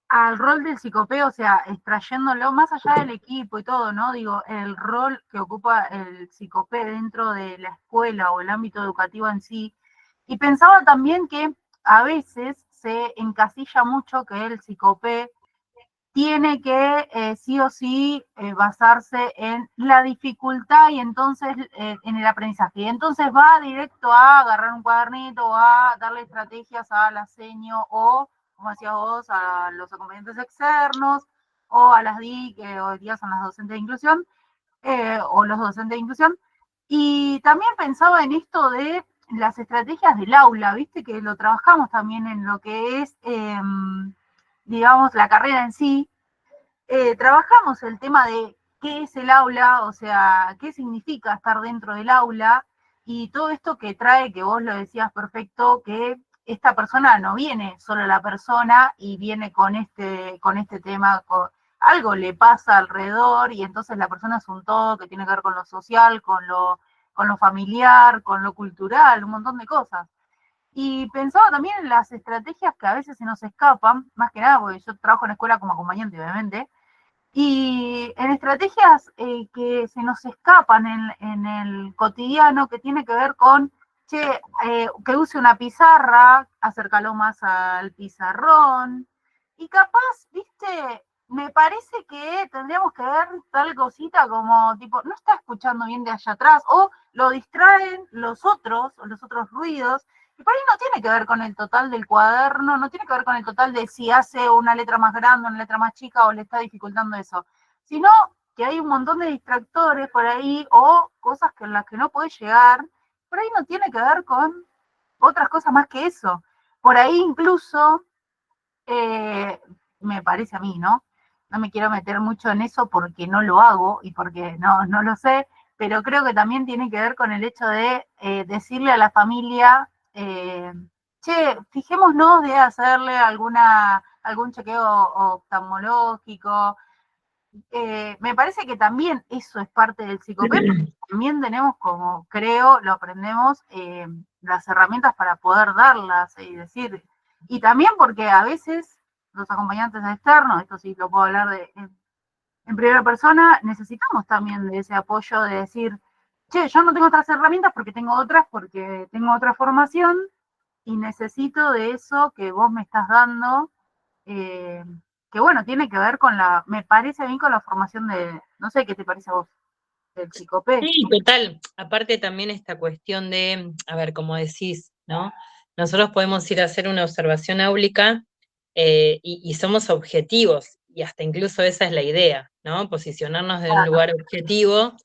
al rol del psicopeo, o sea, extrayéndolo más allá del equipo y todo, ¿no? Digo, el rol que ocupa el psicopé dentro de la escuela o el ámbito educativo en sí. Y pensaba también que a veces se encasilla mucho que el psicopé tiene que sí o sí basarse en la dificultad y entonces en el aprendizaje. Y entonces va directo a agarrar un cuadernito o a darle estrategias a la seño o, como decías vos, a los acompañantes externos o a las DI, que hoy día son las docentes de inclusión, o los docentes de inclusión. Y también pensaba en esto de las estrategias del aula, viste que lo trabajamos también en lo que es, digamos, la carrera en sí, trabajamos el tema de qué es el aula, o sea, qué significa estar dentro del aula y todo esto que trae, que vos lo decías perfecto, que esta persona no viene solo la persona y viene con este tema, algo le pasa alrededor y entonces la persona es un todo que tiene que ver con lo social, con lo familiar, con lo cultural, un montón de cosas. Y pensaba también en las estrategias que a veces se nos escapan, más que nada porque yo trabajo en la escuela como acompañante, obviamente, y en estrategias que se nos escapan en el cotidiano, que tiene que ver con, che, que use una pizarra, acércalo más al pizarrón, y capaz, viste, me parece que tendríamos que ver tal cosita como, tipo, no está escuchando bien de allá atrás, o lo distraen los otros ruidos, y por ahí no tiene que ver con el total del cuaderno, no tiene que ver con el total de si hace una letra más grande, una letra más chica, o le está dificultando eso, sino que hay un montón de distractores por ahí, o cosas que en las que no puede llegar, por ahí no tiene que ver con otras cosas más que eso. Por ahí incluso me parece a mí, ¿no? No me quiero meter mucho en eso porque no lo hago y porque no lo sé, pero creo que también tiene que ver con el hecho de decirle a la familia, che, fijémonos de hacerle algún chequeo oftalmológico. Me parece que también eso es parte del psicopé, porque también tenemos como, creo, lo aprendemos, las herramientas para poder darlas y decir, y también porque a veces los acompañantes externos, esto sí lo puedo hablar en primera persona, necesitamos también de ese apoyo de decir, che, yo no tengo otras herramientas porque tengo otra formación y necesito de eso que vos me estás dando, eh, que bueno, tiene que ver con me parece a mí con la formación no sé qué te parece a vos, del psicopé. Sí, total. Aparte también esta cuestión de, a ver, como decís, ¿no? Nosotros podemos ir a hacer una observación áulica y somos objetivos, y hasta incluso esa es la idea, ¿no? Posicionarnos de un lugar objetivo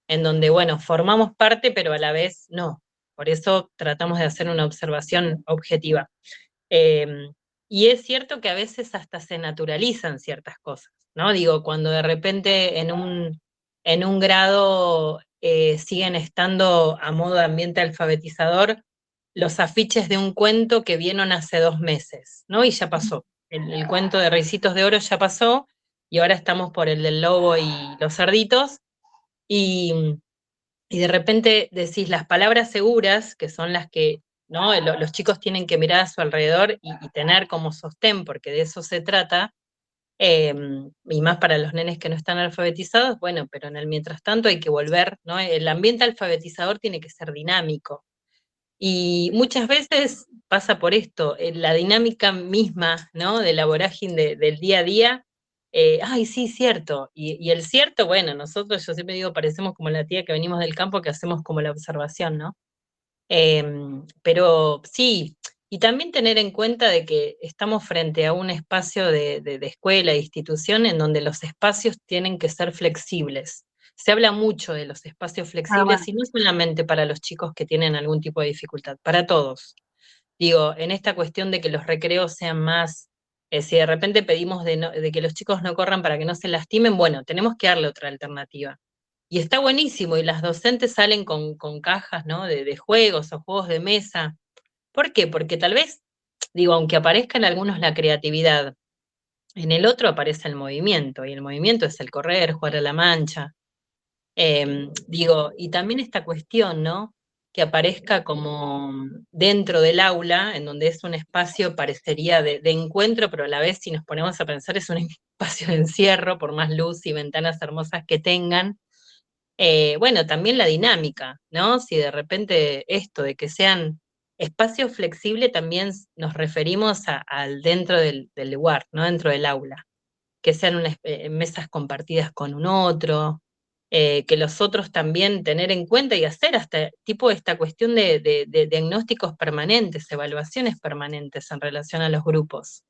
en donde, bueno, formamos parte, pero a la vez no. Por eso tratamos de hacer una observación objetiva. Eh, y es cierto que a veces hasta se naturalizan ciertas cosas, ¿no? Digo, cuando de repente en un grado siguen estando a modo de ambiente alfabetizador los afiches de un cuento que vieron hace 2 meses, ¿no? Y ya pasó. El cuento de Ricitos de Oro ya pasó, y ahora estamos por el del lobo y los cerditos, y y de repente decís las palabras seguras, que son las que, ¿no? Los chicos tienen que mirar a su alrededor y tener como sostén, porque de eso se trata, eh, y más para los nenes que no están alfabetizados, bueno, pero en el mientras tanto hay que volver, ¿no? El ambiente alfabetizador tiene que ser dinámico. Y muchas veces pasa por esto, la dinámica misma, ¿no? De la vorágine del día a día. Ay, sí, cierto. Y el cierto, bueno, nosotros, yo siempre digo, parecemos como la tía que venimos del campo, que hacemos como la observación, ¿no? Pero sí, y también tener en cuenta de que estamos frente a un espacio de escuela, de institución, en donde los espacios tienen que ser flexibles. Se habla mucho de los espacios Ah, flexibles bueno, y no solamente para los chicos que tienen algún tipo de dificultad, para todos. Digo, en esta cuestión de que los recreos sean más, si de repente pedimos de que los chicos no corran para que no se lastimen, bueno, tenemos que darle otra alternativa. Y está buenísimo, y las docentes salen con cajas, ¿no? De juegos o juegos de mesa. ¿Por qué? Porque tal vez, digo, aunque aparezca en algunos la creatividad, en el otro aparece el movimiento, y el movimiento es el correr, jugar a la mancha. Digo, y también esta cuestión, ¿no? Que aparezca como dentro del aula, en donde es un espacio, parecería de encuentro, pero a la vez, si nos ponemos a pensar, es un espacio de encierro, por más luz y ventanas hermosas que tengan. Bueno, también la dinámica, ¿no? Si de repente esto de que sean espacios flexibles, también nos referimos al dentro del lugar, ¿no? Dentro del aula, que sean mesas compartidas con un otro, que los otros también tener en cuenta y hacer hasta tipo esta cuestión de diagnósticos permanentes, evaluaciones permanentes en relación a los grupos.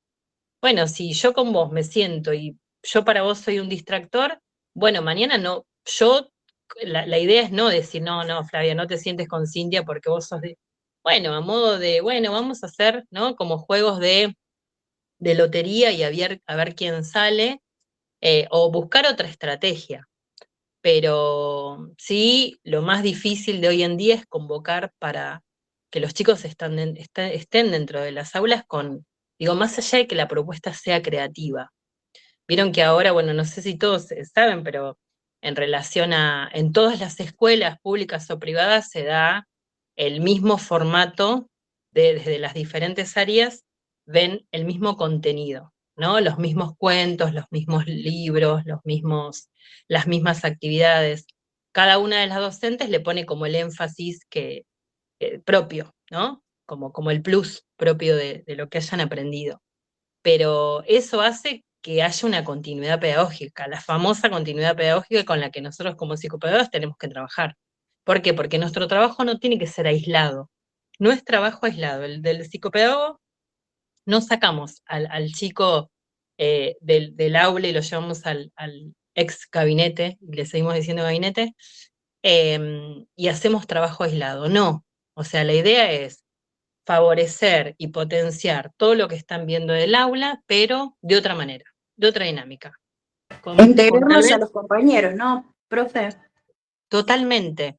Bueno, si yo con vos me siento y yo para vos soy un distractor, bueno, mañana no, la idea es no decir, no, no, Flavia, no te sientes con Cintia porque vos sos de, bueno, a modo de, bueno, vamos a hacer, ¿no? Como juegos de lotería y a ver quién sale, o buscar otra estrategia. Pero sí, lo más difícil de hoy en día es convocar para que los chicos estén dentro de las aulas con, digo, más allá de que la propuesta sea creativa. Vieron que ahora, bueno, no sé si todos saben, pero en relación en todas las escuelas públicas o privadas se da el mismo formato desde las diferentes áreas, ven el mismo contenido, ¿no? Los mismos cuentos, los mismos libros, las mismas actividades. Cada una de las docentes le pone como el énfasis propio, ¿no? Como el plus propio de lo que hayan aprendido, pero eso hace que haya una continuidad pedagógica, la famosa continuidad pedagógica con la que nosotros como psicopedagogos tenemos que trabajar. ¿Por qué? Porque nuestro trabajo no tiene que ser aislado. No es trabajo aislado. El del psicopedagogo no sacamos al chico del aula y lo llevamos al ex gabinete, y le seguimos diciendo gabinete, y hacemos trabajo aislado. No. O sea, la idea es favorecer y potenciar todo lo que están viendo del aula, pero de otra manera, de otra dinámica. Con tal Integrarlos a vez los compañeros, ¿no, profe? totalmente.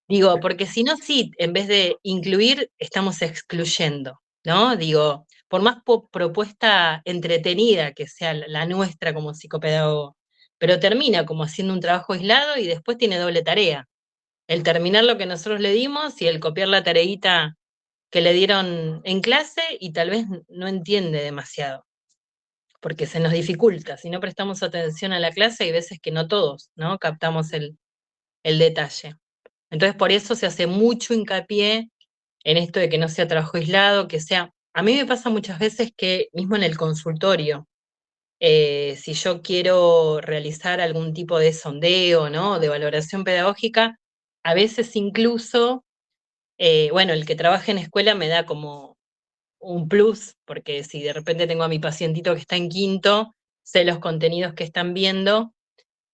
Digo, porque si no, sí, en vez de incluir, estamos excluyendo, ¿no? Digo, por más propuesta entretenida que sea la nuestra como psicopedagogo, pero termina como haciendo un trabajo aislado y después tiene doble tarea. El terminar lo que nosotros le dimos y el copiar la tareita que le dieron en clase y tal vez no entiende demasiado, porque se nos dificulta. Si no prestamos atención a la clase, hay veces que no todos, ¿no? Captamos el detalle. Entonces, por eso se hace mucho hincapié en esto de que no sea trabajo aislado, que sea... A mí me pasa muchas veces que mismo en el consultorio, si yo quiero realizar algún tipo de sondeo, ¿no? De valoración pedagógica, a veces incluso, bueno, el que trabaja en escuela me da como un plus, porque si de repente tengo a mi pacientito que está en quinto, sé los contenidos que están viendo,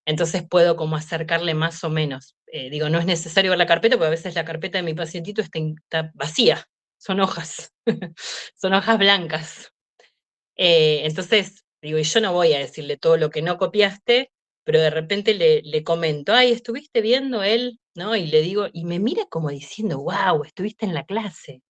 entonces puedo como acercarle más o menos. Digo, no es necesario ver la carpeta, porque a veces la carpeta de mi pacientito está vacía, son hojas, son hojas blancas. Entonces, digo, y yo no voy a decirle todo lo que no copiaste, pero de repente le comento, ay, ¿estuviste viendo él? ¿No? Y le digo, y me mira como diciendo, wow, estuviste en la clase.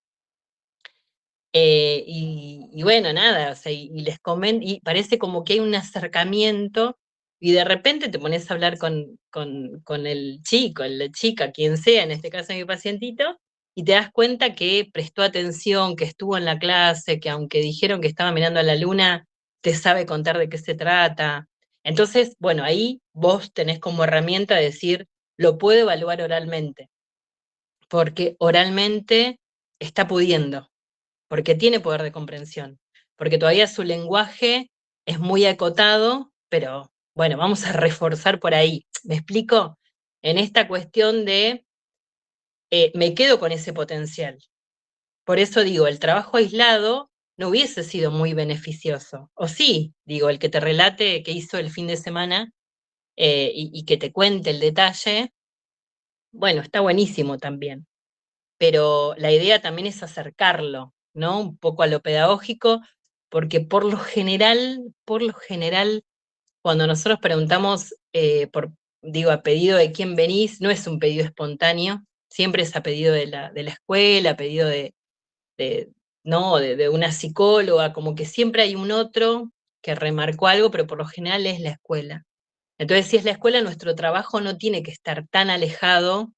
Y bueno, nada, o sea, y les comento, y parece como que hay un acercamiento, y de repente te pones a hablar con el chico, la chica, quien sea, en este caso mi pacientito, y te das cuenta que prestó atención, que estuvo en la clase, que aunque dijeron que estaba mirando a la luna, te sabe contar de qué se trata. Entonces, bueno, ahí vos tenés como herramienta decir, lo puedo evaluar oralmente, porque oralmente está pudiendo porque tiene poder de comprensión, porque todavía su lenguaje es muy acotado, pero bueno, vamos a reforzar por ahí. ¿Me explico? En esta cuestión de me quedo con ese potencial. Por eso digo, el trabajo aislado no hubiese sido muy beneficioso. O sí, digo, el que te relate qué hizo el fin de semana y que te cuente el detalle, bueno, está buenísimo también. Pero la idea también es acercarlo, ¿no? Un poco a lo pedagógico, porque por lo general, cuando nosotros preguntamos digo, a pedido de quién venís, no es un pedido espontáneo, siempre es a pedido de la escuela, a pedido de, no, de una psicóloga, como que siempre hay un otro que remarcó algo, pero por lo general es la escuela. Entonces, si es la escuela, nuestro trabajo no tiene que estar tan alejado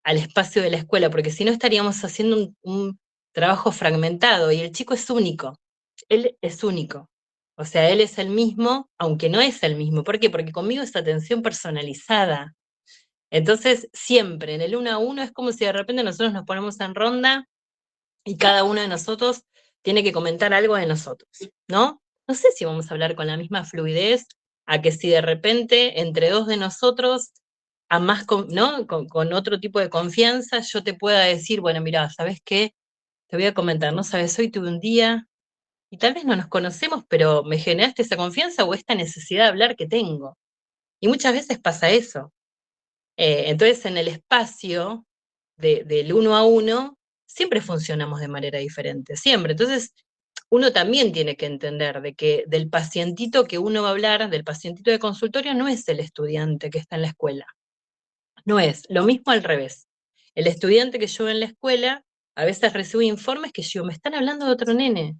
al espacio de la escuela, porque si no estaríamos haciendo un trabajo fragmentado y el chico es único, él es único. O sea, él es el mismo, aunque no es el mismo. ¿Por qué? Porque conmigo es atención personalizada. Entonces, siempre en el uno a uno es como si de repente nosotros nos ponemos en ronda y cada uno de nosotros tiene que comentar algo de nosotros, ¿no? No sé si vamos a hablar con la misma fluidez a que si de repente entre dos de nosotros, a más ¿no? Con otro tipo de confianza, yo te pueda decir, bueno, mira, ¿sabes qué? Te voy a comentar, ¿no? Sabes, hoy tuve un día y tal vez no nos conocemos, pero me generaste esa confianza o esta necesidad de hablar que tengo. Y muchas veces pasa eso. Entonces, en el espacio del uno a uno, siempre funcionamos de manera diferente, siempre. Entonces, uno también tiene que entender de que del pacientito que uno va a hablar, del pacientito de consultorio, no es el estudiante que está en la escuela. No es. Lo mismo al revés. El estudiante que yo veo en la escuela, a veces recibe informes que yo, me están hablando de otro nene,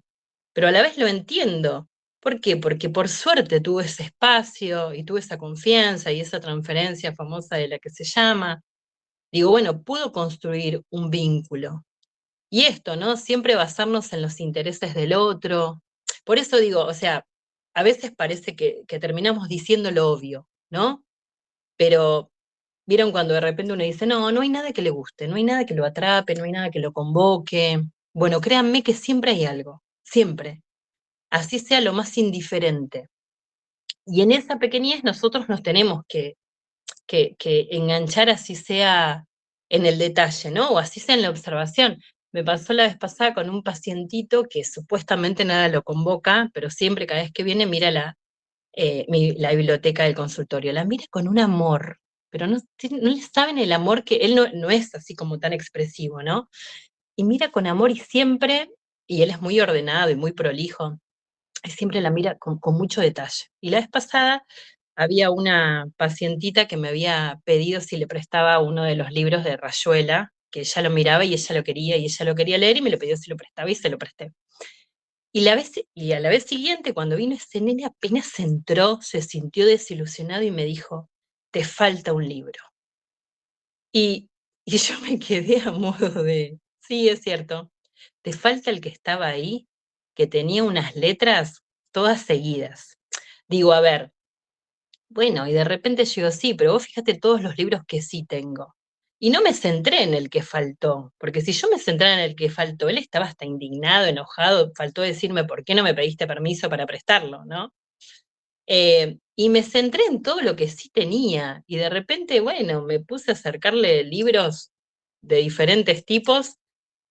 pero a la vez lo entiendo. ¿Por qué? Porque por suerte tuve ese espacio y tuve esa confianza y esa transferencia famosa de la que se llama. Digo, bueno, puedo construir un vínculo. Y esto, ¿no? Siempre basarnos en los intereses del otro. Por eso digo, o sea, a veces parece que terminamos diciendo lo obvio, ¿no? Pero, ¿vieron cuando de repente uno dice, no, no hay nada que le guste, no hay nada que lo atrape, no hay nada que lo convoque? Bueno, créanme que siempre hay algo, siempre. Así sea lo más indiferente. Y en esa pequeñez nosotros nos tenemos que enganchar, así sea en el detalle, ¿no? O así sea en la observación. Me pasó la vez pasada con un pacientito que supuestamente nada lo convoca, pero siempre cada vez que viene mira la biblioteca del consultorio. La mira con un amor, pero no le saben el amor que él no es así como tan expresivo, ¿no? Y mira con amor y siempre, y él es muy ordenado y muy prolijo, y siempre la mira con mucho detalle. Y la vez pasada había una pacientita que me había pedido si le prestaba uno de los libros de Rayuela, que ella lo miraba y ella lo quería, y ella lo quería leer, y me lo pidió si lo prestaba, y se lo presté. Y a la vez siguiente, cuando vino ese nene, apenas entró, se sintió desilusionado y me dijo, te falta un libro. Y yo me quedé a modo de, sí, es cierto, te falta el que estaba ahí, que tenía unas letras todas seguidas. Digo, a ver, bueno, y de repente yo digo, sí, pero vos fíjate todos los libros que sí tengo. Y no me centré en el que faltó, porque si yo me centrara en el que faltó, él estaba hasta indignado, enojado, faltó decirme por qué no me pediste permiso para prestarlo, ¿no? Y me centré en todo lo que sí tenía, y de repente, bueno, me puse a acercarle libros de diferentes tipos,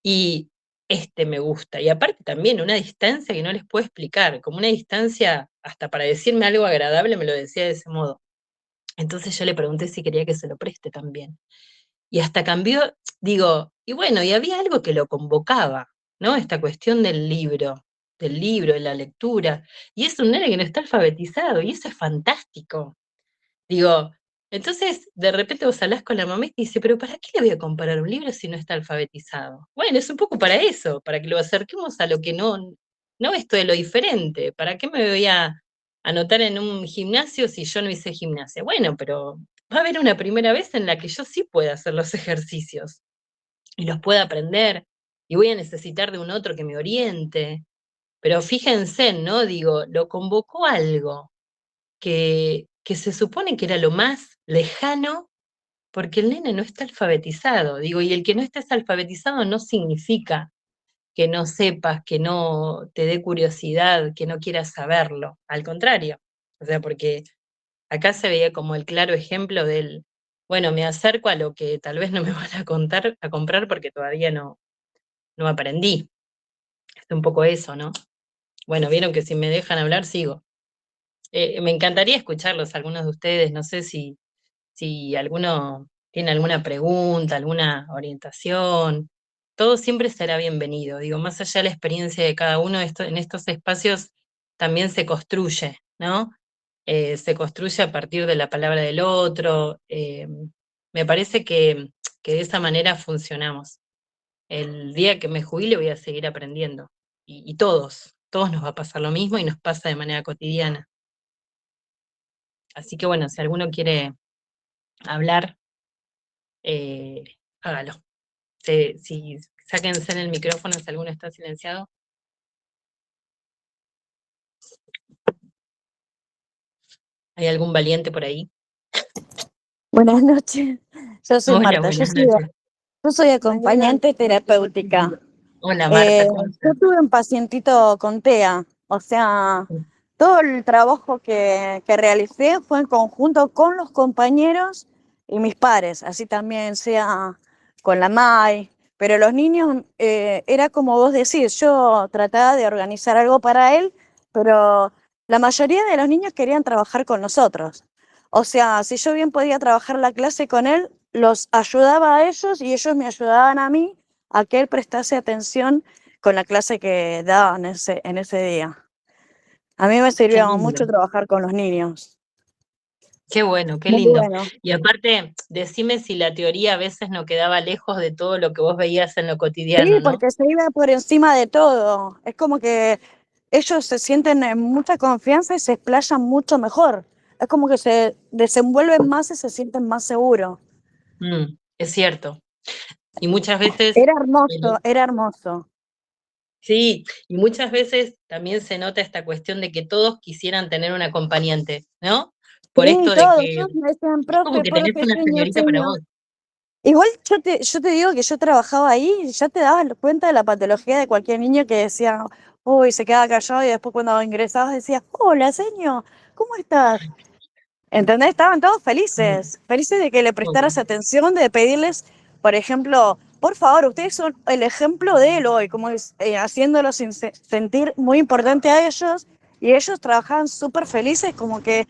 y este me gusta. Y aparte también una distancia que no les puedo explicar, como una distancia, hasta para decirme algo agradable me lo decía de ese modo. Entonces yo le pregunté si quería que se lo preste también. Y hasta cambió, digo, y bueno, y había algo que lo convocaba, ¿no? Esta cuestión del libro, de la lectura. Y es un nene que no está alfabetizado, y eso es fantástico. Digo, entonces de repente vos hablás con la mamá y te dice, pero ¿para qué le voy a comprar un libro si no está alfabetizado? Bueno, es un poco para eso, para que lo acerquemos a lo que no esto de lo diferente. ¿Para qué me voy a anotar en un gimnasio si yo no hice gimnasia? Bueno, pero va a haber una primera vez en la que yo sí pueda hacer los ejercicios y los pueda aprender, y voy a necesitar de un otro que me oriente. Pero fíjense, ¿no? Digo, lo convocó algo que se supone que era lo más lejano, porque el nene no está alfabetizado. Digo, y el que no estés alfabetizado no significa que no sepas, que no te dé curiosidad, que no quieras saberlo. Al contrario. O sea, porque acá se veía como el claro ejemplo del, bueno, me acerco a lo que tal vez no me van a contar, a comprar porque todavía no aprendí. Es un poco eso, ¿no? Bueno, vieron que si me dejan hablar, sigo. Me encantaría escucharlos, algunos de ustedes, no sé si alguno tiene alguna pregunta, alguna orientación, todo siempre será bienvenido. Digo, más allá de la experiencia de cada uno, en estos espacios también se construye, ¿no? Se construye a partir de la palabra del otro. Me parece que de esa manera funcionamos. El día que me jubile voy a seguir aprendiendo. Y todos nos va a pasar lo mismo y nos pasa de manera cotidiana. Así que bueno, si alguno quiere hablar, eh, hágalo. Si sáquense en el micrófono si alguno está silenciado. ¿Hay algún valiente por ahí? Buenas noches. Yo soy Hola, Marta. buenas noches. Yo soy acompañante terapéutica. Hola, Marta, ¿cómo Yo estás? tuve un pacientito con TEA. O sea, todo el trabajo que realicé fue en conjunto con los compañeros y mis pares, así también sea con la MAI. Pero los niños, era como vos decís, yo trataba de organizar algo para él, pero la mayoría de los niños querían trabajar con nosotros. O sea, si yo bien podía trabajar la clase con él, los ayudaba a ellos y ellos me ayudaban a mí a que él prestase atención con la clase que daba en ese día. A mí me Qué sirvió lindo, mucho trabajar con los niños. qué bueno, qué Muy lindo. bueno. Y aparte, decime si la teoría a veces no quedaba lejos de todo lo que vos veías en lo cotidiano, Sí, ¿no? porque se iba por encima de todo. Es como que ellos se sienten en mucha confianza y se explayan mucho mejor. Es como que se desenvuelven más y se sienten más seguros. Es cierto. Y muchas veces, Era eh, hermoso, era hermoso. sí, y muchas veces también se nota esta cuestión de que todos quisieran tener un acompañante, ¿no? Por Sí, esto de todos, que todos me decían, es como profe, que tenés una señor, señorita para señor. vos. Igual yo te digo que yo trabajaba ahí y ya te dabas cuenta de la patología de cualquier niño que decía, uy, se quedaba callado y después cuando ingresabas decías, hola, señor, ¿cómo estás? ¿Entendés? Estaban todos felices, felices de que le prestaras atención, de pedirles, por ejemplo, por favor, ustedes son el ejemplo de él hoy, como haciéndolos sentir muy importante a ellos, y ellos trabajaban súper felices, como que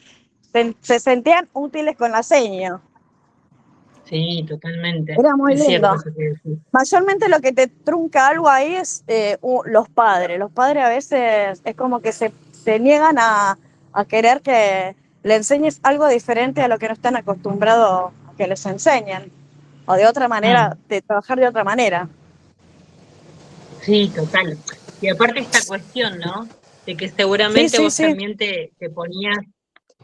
se sentían útiles con la seña. Sí, totalmente. Era muy Es cierto lindo. eso que decís. Mayormente lo que te trunca algo ahí es los padres. Los padres a veces es como que se niegan a querer que le enseñes algo diferente a lo que no están acostumbrados a que les enseñen. O de otra manera, de trabajar de otra manera. Sí, total. Y aparte esta cuestión, ¿no? De que Sí, seguramente sí, vos sí. también te ponías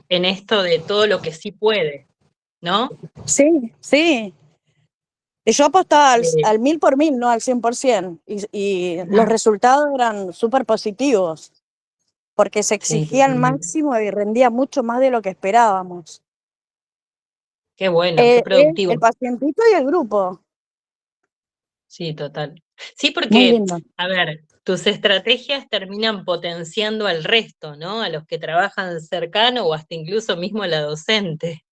en esto de todo lo que sí puede, ¿no? Sí, sí. Y yo apostaba Eh, al 1000 por 1000, no al 100%. Y los resultados eran súper positivos, porque se sí, exigía al totalmente. máximo y rendía mucho más de lo que esperábamos. Qué bueno, qué El productivo. pacientito y el grupo. Sí, total. Sí, Muy porque, lindo. a ver, tus estrategias terminan potenciando al resto, ¿no? A los que trabajan cercano o hasta incluso mismo a la docente.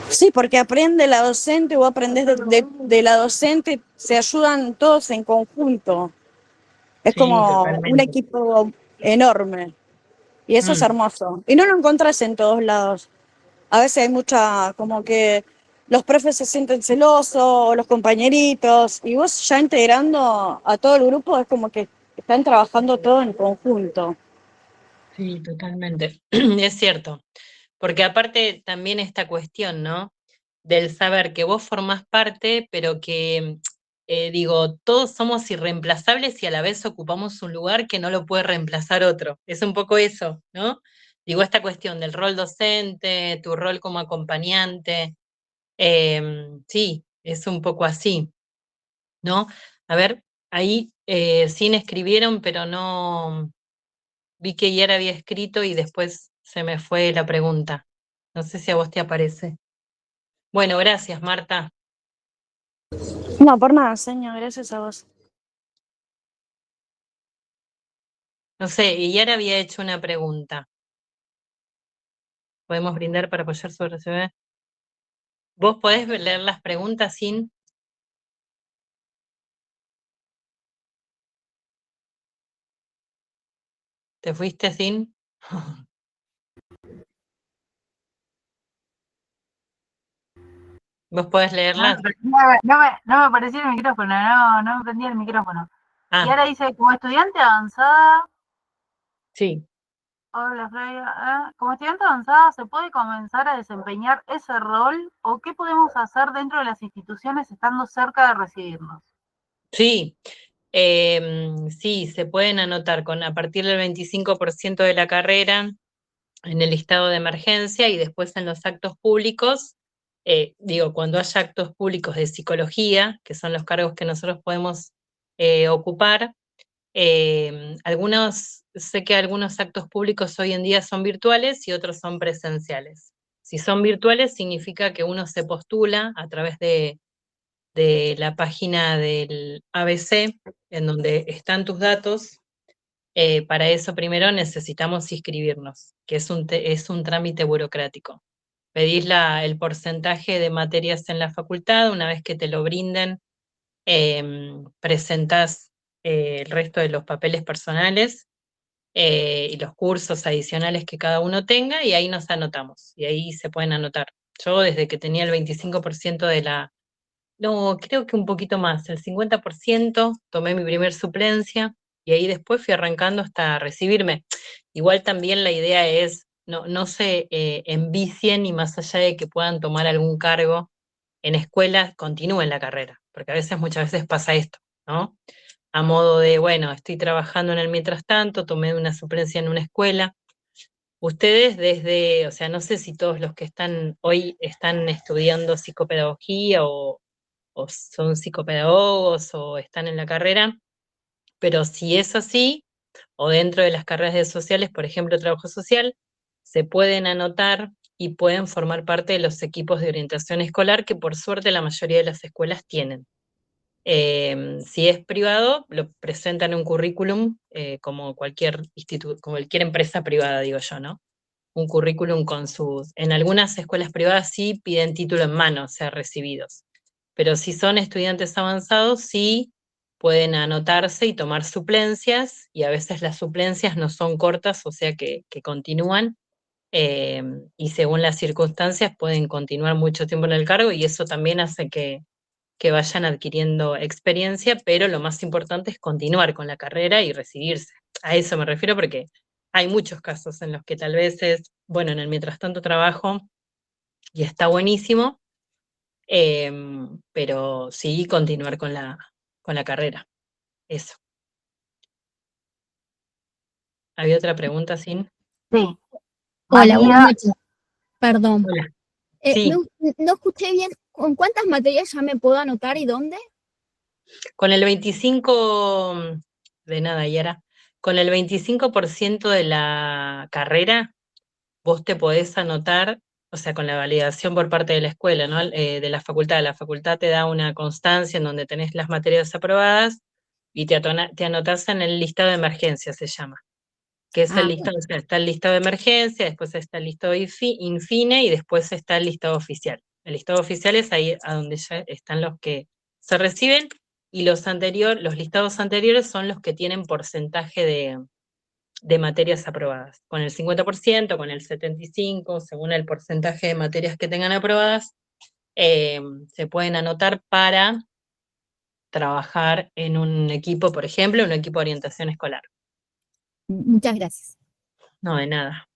Sí, porque aprende la docente o aprendes de la docente, se ayudan todos en conjunto. Es Sí, como un totalmente. equipo enorme y eso es Mm, hermoso. Y no lo encontrás en todos lados. A veces hay mucha, como que los profes se sienten celosos, o los compañeritos, y vos ya integrando a todo el grupo es como que están trabajando todo en conjunto. sí, totalmente. Es cierto. Porque aparte también esta cuestión, ¿no? Del saber que vos formás parte, pero que, digo, todos somos irreemplazables y a la vez ocupamos un lugar que no lo puede reemplazar otro. Es un poco eso, ¿no? Digo, esta cuestión del rol docente, tu rol como acompañante, sí, es un poco así, ¿no? A ver, ahí Sin escribieron, pero no vi que Yara había escrito y después se me fue la pregunta. No sé si a vos te aparece. Bueno, gracias, Marta. No, por nada, señor, gracias a vos. No sé, y Yara había hecho una pregunta. ¿Podemos brindar para apoyar sobre recibir? ¿Vos podés leer las preguntas sin? ¿Te fuiste sin? ¿Vos podés leerlas? No me aparecía el micrófono, no me prendía el micrófono. Y Ah, ahora dice, como estudiante avanzada, sí. hola Flavia, como estudiante avanzada, ¿se puede comenzar a desempeñar ese rol o qué podemos hacer dentro de las instituciones estando cerca de recibirnos? Sí, sí, se pueden anotar con a partir del 25% de la carrera en el estado de emergencia y después en los actos públicos, digo, cuando haya actos públicos de psicología, que son los cargos que nosotros podemos ocupar, sé que algunos actos públicos hoy en día son virtuales y otros son presenciales. Si son virtuales, significa que uno se postula a través de la página del ABC, en donde están tus datos. Para eso primero necesitamos inscribirnos, que es un trámite burocrático. Pedís el porcentaje de materias en la facultad, una vez que te lo brinden, presentás el resto de los papeles personales y los cursos adicionales que cada uno tenga y ahí nos anotamos y ahí se pueden anotar. Yo desde que tenía el 25% no, creo que un poquito más, el 50% tomé mi primer suplencia y ahí después fui arrancando hasta recibirme. Igual también la idea es, no se envicien y más allá de que puedan tomar algún cargo en escuelas, continúen la carrera, porque a veces, muchas veces pasa esto, ¿no? A modo de, bueno, estoy trabajando en el mientras tanto, tomé una suplencia en una escuela. Ustedes desde, o sea, no sé si todos los que están hoy están estudiando psicopedagogía o son psicopedagogos o están en la carrera, pero si es así, o dentro de las carreras de sociales, por ejemplo, trabajo social, se pueden anotar y pueden formar parte de los equipos de orientación escolar que por suerte la mayoría de las escuelas tienen. Si es privado, lo presentan en un currículum como cualquier como cualquier empresa privada, digo yo, ¿no? Un currículum con sus... En algunas escuelas privadas sí piden título en mano, o sea, recibidos. Pero si son estudiantes avanzados, sí pueden anotarse y tomar suplencias, y a veces las suplencias no son cortas, o sea que continúan, eh, y según las circunstancias pueden continuar mucho tiempo en el cargo, y eso también hace que vayan adquiriendo experiencia, pero lo más importante es continuar con la carrera y recibirse. A eso me refiero porque hay muchos casos en los que tal vez es, bueno, en el mientras tanto trabajo y está buenísimo, eh, pero sí continuar con la carrera. Eso. ¿Había otra pregunta, Sin? Sí, Hola, buenas María, noches. Perdón. Hola. No, Sí, no escuché bien. ¿Con cuántas materias ya me puedo anotar y dónde? con el 25, de nada, Yara, con el 25% de la carrera, vos te podés anotar, o sea, con la validación por parte de la escuela, ¿no? De la facultad. La facultad te da una constancia en donde tenés las materias aprobadas y te anotás en el listado de emergencia, se llama, que es el Ah, bueno. listado, o sea, está el listado de emergencia, después está el listado infine y después está el listado oficial. El listado oficial es ahí a donde ya están los que se reciben, y los listados anteriores son los que tienen porcentaje de materias aprobadas, con el 50%, con el 75%, según el porcentaje de materias que tengan aprobadas, se pueden anotar para trabajar en un equipo, por ejemplo, un equipo de orientación escolar. Muchas gracias. No, de nada.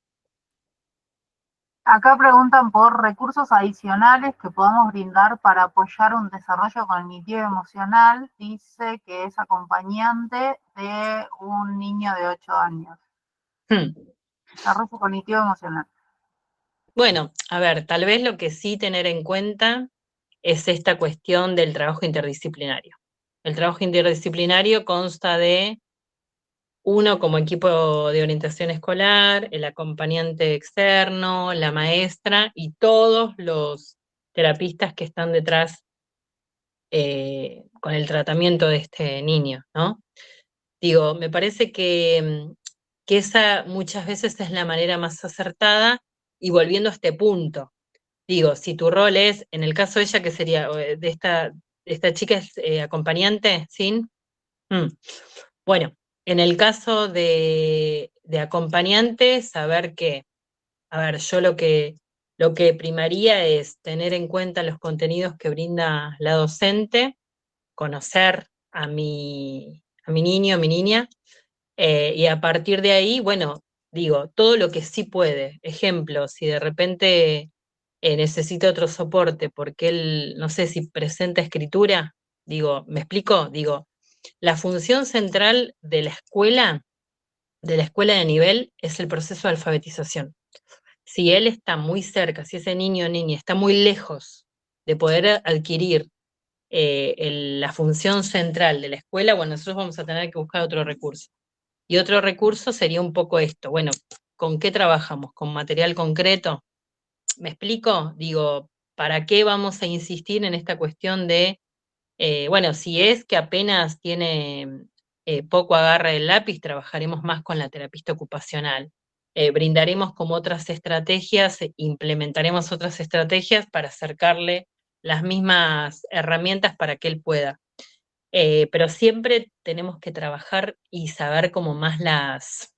acá preguntan por recursos adicionales que podamos brindar para apoyar un desarrollo cognitivo y emocional. Dice que es acompañante de un niño de 8 años. Desarrollo cognitivo y emocional. Bueno, a ver, tal vez lo que sí tener en cuenta es esta cuestión del trabajo interdisciplinario. El trabajo interdisciplinario consta de uno como equipo de orientación escolar, el acompañante externo, la maestra y todos los terapistas que están detrás con el tratamiento de este niño, ¿no? Digo, me parece que esa muchas veces es la manera más acertada, y volviendo a este punto, digo, si tu rol es, en el caso de ella, que sería de esta chica es acompañante, ¿sí? Mm. Bueno, en el caso de acompañante, saber que, a ver, yo lo que primaría es tener en cuenta los contenidos que brinda la docente, conocer a mi niño, a mi niña, y a partir de ahí, bueno, digo, todo lo que sí puede. Ejemplo, si de repente necesita otro soporte porque él, no sé si presenta escritura, digo, ¿me explico? Digo, la función central de la escuela de nivel, es el proceso de alfabetización. Si él está muy cerca, si ese niño o niña está muy lejos de poder adquirir la función central de la escuela, bueno, nosotros vamos a tener que buscar otro recurso. Y otro recurso sería un poco esto, bueno, ¿con qué trabajamos? ¿Con material concreto? ¿Me explico? Digo, ¿para qué vamos a insistir en esta cuestión de bueno, si es que apenas tiene poco agarre del lápiz, trabajaremos más con la terapista ocupacional. Brindaremos como otras estrategias, implementaremos otras estrategias para acercarle las mismas herramientas para que él pueda. Pero siempre tenemos que trabajar y saber como más las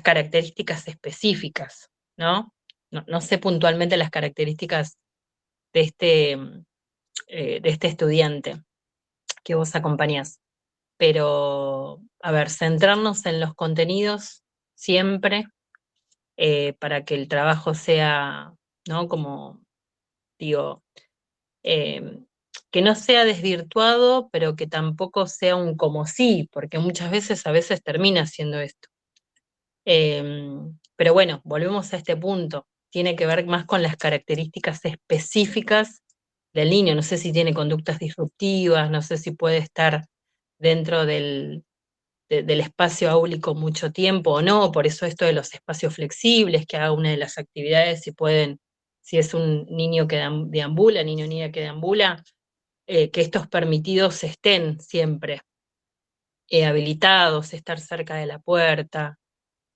características específicas, ¿no? No sé puntualmente las características de este estudiante que vos acompañás. Pero, a ver, centrarnos en los contenidos siempre, para que el trabajo sea, ¿no? Como digo, eh, que no sea desvirtuado, pero que tampoco sea un como sí, porque muchas veces a veces termina siendo esto. Pero bueno, volvemos a este punto. Tiene que ver más con las características específicas del niño. No sé si tiene conductas disruptivas, no sé si puede estar dentro del espacio áulico mucho tiempo o no. Por eso esto de los espacios flexibles, que haga una de las actividades, si pueden, si es un niño que deambula, niño o niña que deambula, que estos permitidos estén siempre habilitados, estar cerca de la puerta.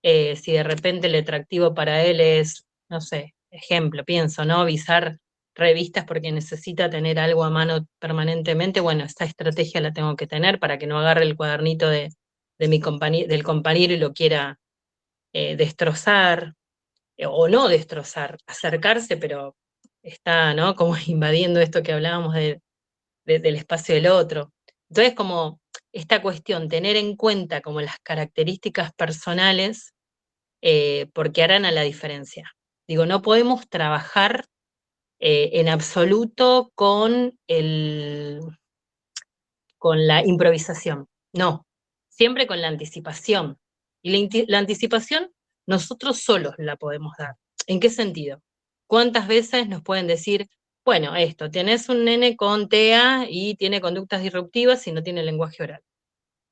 Si de repente el atractivo para él es, no sé, ejemplo, pienso, ¿no? Visar revistas porque necesita tener algo a mano permanentemente, bueno, esta estrategia la tengo que tener para que no agarre el cuadernito del compañero y lo quiera destrozar, o no destrozar, acercarse, pero está, ¿no? Como invadiendo esto que hablábamos del espacio del otro. Entonces, como esta cuestión, tener en cuenta como las características personales, porque harán a la diferencia. Digo, no podemos trabajar en absoluto con la improvisación, no, siempre con la anticipación. Y la anticipación nosotros solos la podemos dar. ¿En qué sentido? ¿Cuántas veces nos pueden decir, bueno, esto, tenés un nene con TEA y tiene conductas disruptivas y no tiene lenguaje oral?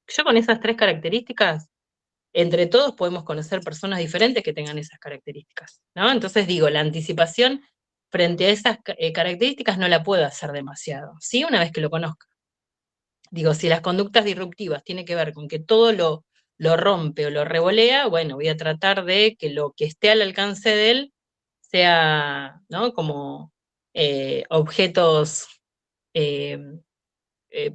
Yo con esas 3 características, entre todos podemos conocer personas diferentes que tengan esas características, ¿no? Entonces digo, la anticipación frente a esas características no la puedo hacer demasiado, ¿sí? Una vez que lo conozca. Digo, si las conductas disruptivas tienen que ver con que todo lo rompe o lo revolea, bueno, voy a tratar de que lo que esté al alcance de él sea, ¿no? Como objetos eh,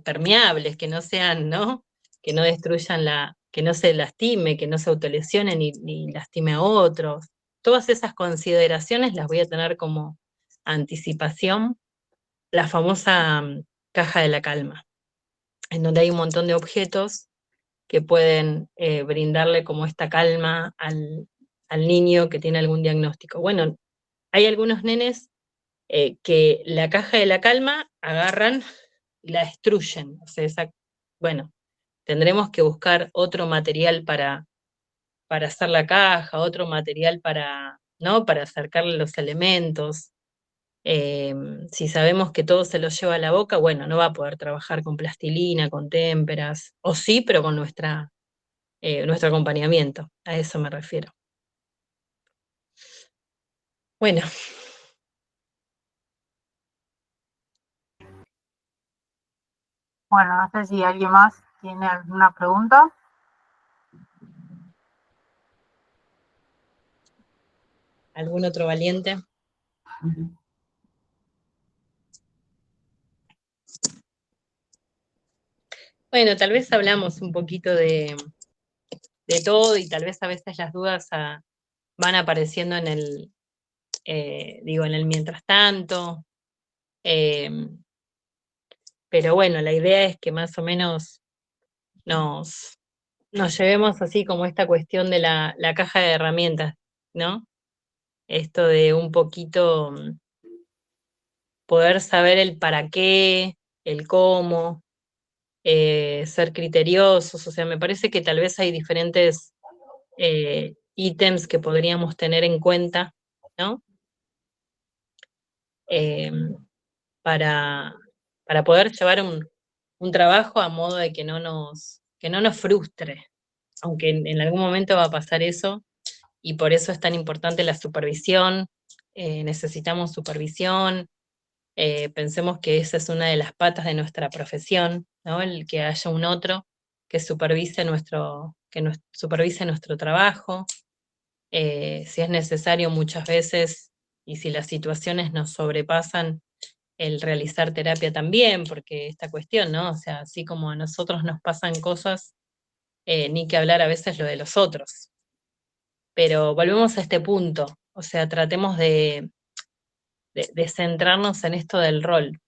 permeables, que no sean, ¿no? Que no destruyan que no se lastime, que no se autolesione ni lastime a otros. Todas esas consideraciones las voy a tener como anticipación, la famosa caja de la calma, en donde hay un montón de objetos que pueden brindarle como esta calma al niño que tiene algún diagnóstico. Bueno, hay algunos nenes que la caja de la calma agarran y la destruyen. O sea, bueno, tendremos que buscar otro material para hacer la caja, otro material ¿no? Para acercarle los elementos. Si sabemos que todo se lo lleva a la boca, bueno, no va a poder trabajar con plastilina, con témperas, o sí, pero con nuestro acompañamiento, a eso me refiero. Bueno, Bueno, no sé si alguien más tiene alguna pregunta. ¿algún otro valiente? Bueno, tal vez hablamos un poquito de todo y tal vez a veces las dudas van apareciendo digo, en el mientras tanto. Pero bueno, la idea es que más o menos nos llevemos así como esta cuestión de la caja de herramientas, ¿no? Esto de un poquito poder saber el para qué, el cómo, ser criteriosos, o sea, me parece que tal vez hay diferentes ítems que podríamos tener en cuenta, ¿no? Eh, para, para poder llevar un trabajo a modo de que no nos frustre, aunque en algún momento va a pasar eso, y por eso es tan importante la supervisión, necesitamos supervisión, pensemos que esa es una de las patas de nuestra profesión, ¿no? El que haya un otro que supervise nuestro trabajo, si es necesario muchas veces, y si las situaciones nos sobrepasan, el realizar terapia también, porque esta cuestión, ¿no? O sea, así como a nosotros nos pasan cosas, ni que hablar a veces lo de los otros. Pero volvemos a este punto, o sea, tratemos de centrarnos en esto del rol.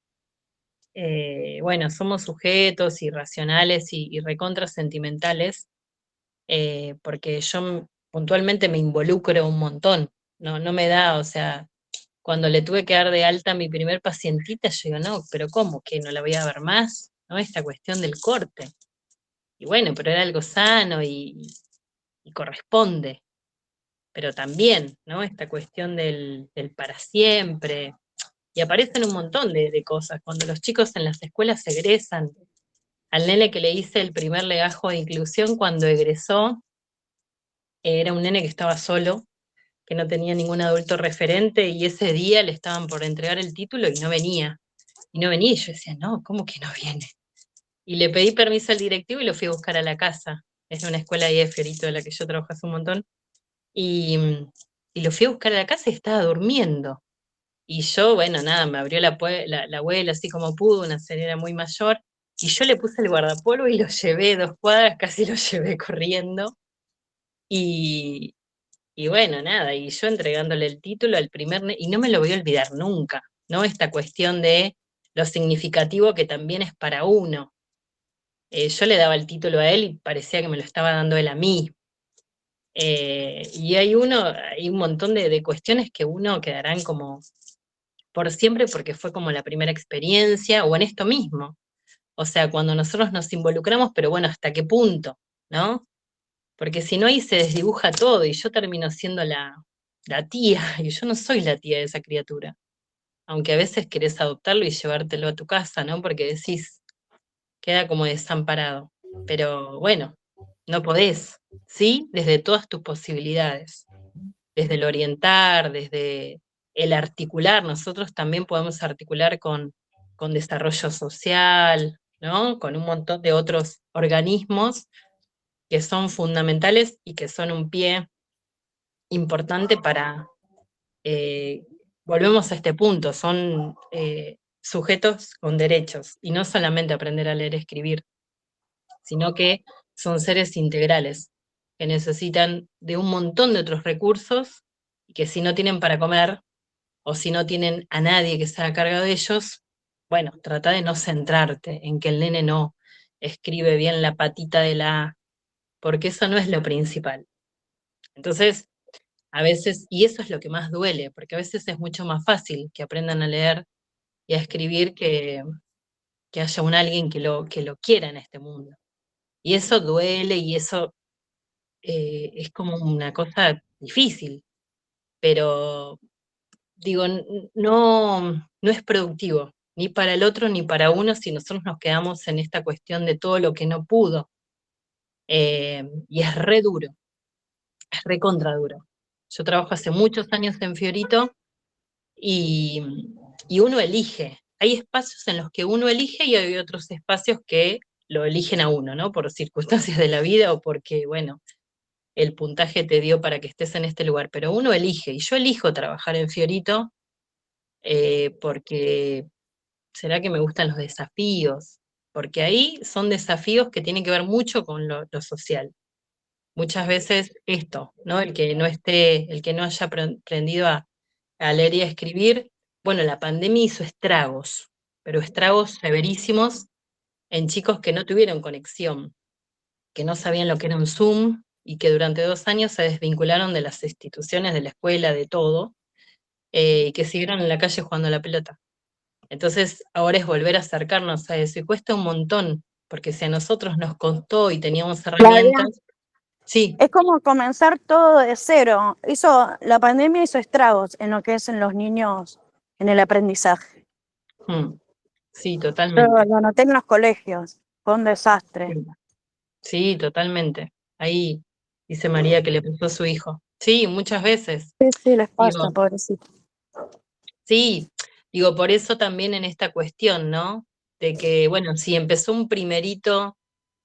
Bueno, somos sujetos irracionales y recontra sentimentales, porque yo puntualmente me involucro un montón, no me da, o sea, cuando le tuve que dar de alta a mi primer pacientita, yo digo, no, pero ¿cómo? ¿Que no la voy a ver más? ¿No? Esta cuestión del corte. Y bueno, pero era algo sano y corresponde. Pero también, ¿no? Esta cuestión del para siempre. Y aparecen un montón de cosas. Cuando los chicos en las escuelas egresan, al nene que le hice el primer legajo de inclusión cuando egresó, era un nene que estaba solo, que no tenía ningún adulto referente, y ese día le estaban por entregar el título y no venía. y no venía, y yo decía, no, ¿cómo que no viene? Y le pedí permiso al directivo y lo fui a buscar a la casa. Es una escuela ahí de Fiorito de la que yo trabajo hace un montón. Y, y lo fui a buscar a la casa y estaba durmiendo. Y yo, bueno, nada, me abrió la abuela así como pudo, una señora muy mayor, y yo le puse el guardapolvo y lo llevé 2 cuadras, casi lo llevé corriendo. Y, y bueno, nada, y yo entregándole el título al y no me lo voy a olvidar nunca, ¿no? Esta cuestión de lo significativo que también es para uno. Yo le daba el título a él y parecía que me lo estaba dando él a mí. Y hay un montón de cuestiones que uno quedarán como por siempre porque fue como la primera experiencia, o en esto mismo. O sea, cuando nosotros nos involucramos, pero bueno, ¿hasta qué punto? ¿No? Porque si no, ahí se desdibuja todo y yo termino siendo la tía, y yo no soy la tía de esa criatura. Aunque a veces querés adoptarlo y llevártelo a tu casa, ¿no? Porque decís, queda como desamparado. Pero bueno, no podés, ¿sí? Desde todas tus posibilidades, desde el orientar, desde el articular. Nosotros también podemos articular con desarrollo social, ¿no? Con un montón de otros organismos que son fundamentales y que son un pie importante para, eh, volvemos a este punto, son sujetos con derechos, y no solamente aprender a leer y escribir, sino que son seres integrales, que necesitan de un montón de otros recursos, y que si no tienen para comer, o si no tienen a nadie que se haga cargo de ellos, bueno, trata de no centrarte en que el nene no escribe bien la patita de la A, porque eso no es lo principal. Entonces, a veces, y eso es lo que más duele, porque a veces es mucho más fácil que aprendan a leer y a escribir que haya un alguien que lo quiera en este mundo. Y eso duele y eso es como una cosa difícil, pero digo, no es productivo, ni para el otro ni para uno, si nosotros nos quedamos en esta cuestión de todo lo que no pudo. Y es re duro, es re contra duro. Yo trabajo hace muchos años en Fiorito y, y uno elige. Hay espacios en los que uno elige y hay otros espacios que lo eligen a uno, ¿no? Por circunstancias de la vida o porque, bueno, el puntaje te dio para que estés en este lugar, pero uno elige, y yo elijo trabajar en Fiorito porque será que me gustan los desafíos, porque ahí son desafíos que tienen que ver mucho con lo social. Muchas veces esto, ¿no? El que no haya aprendido a leer y a escribir, bueno, la pandemia hizo estragos, pero estragos severísimos en chicos que no tuvieron conexión, que no sabían lo que era un Zoom y que durante 2 años se desvincularon de las instituciones, de la escuela, de todo, y que siguieron en la calle jugando a la pelota. Entonces, ahora es volver a acercarnos a eso y cuesta un montón, porque si a nosotros nos costó y teníamos herramientas, sí, Es como comenzar todo de cero. La pandemia hizo estragos en lo que es en los niños, en el aprendizaje. sí, Yo totalmente. lo noté en los colegios, fue un desastre. Sí, sí, totalmente. Ahí dice María que le pasó a su hijo. Sí, muchas veces. Sí, sí, les pasa, Digo, pobrecito. sí, digo, por eso también en esta cuestión, ¿no? De que, bueno, si empezó un primerito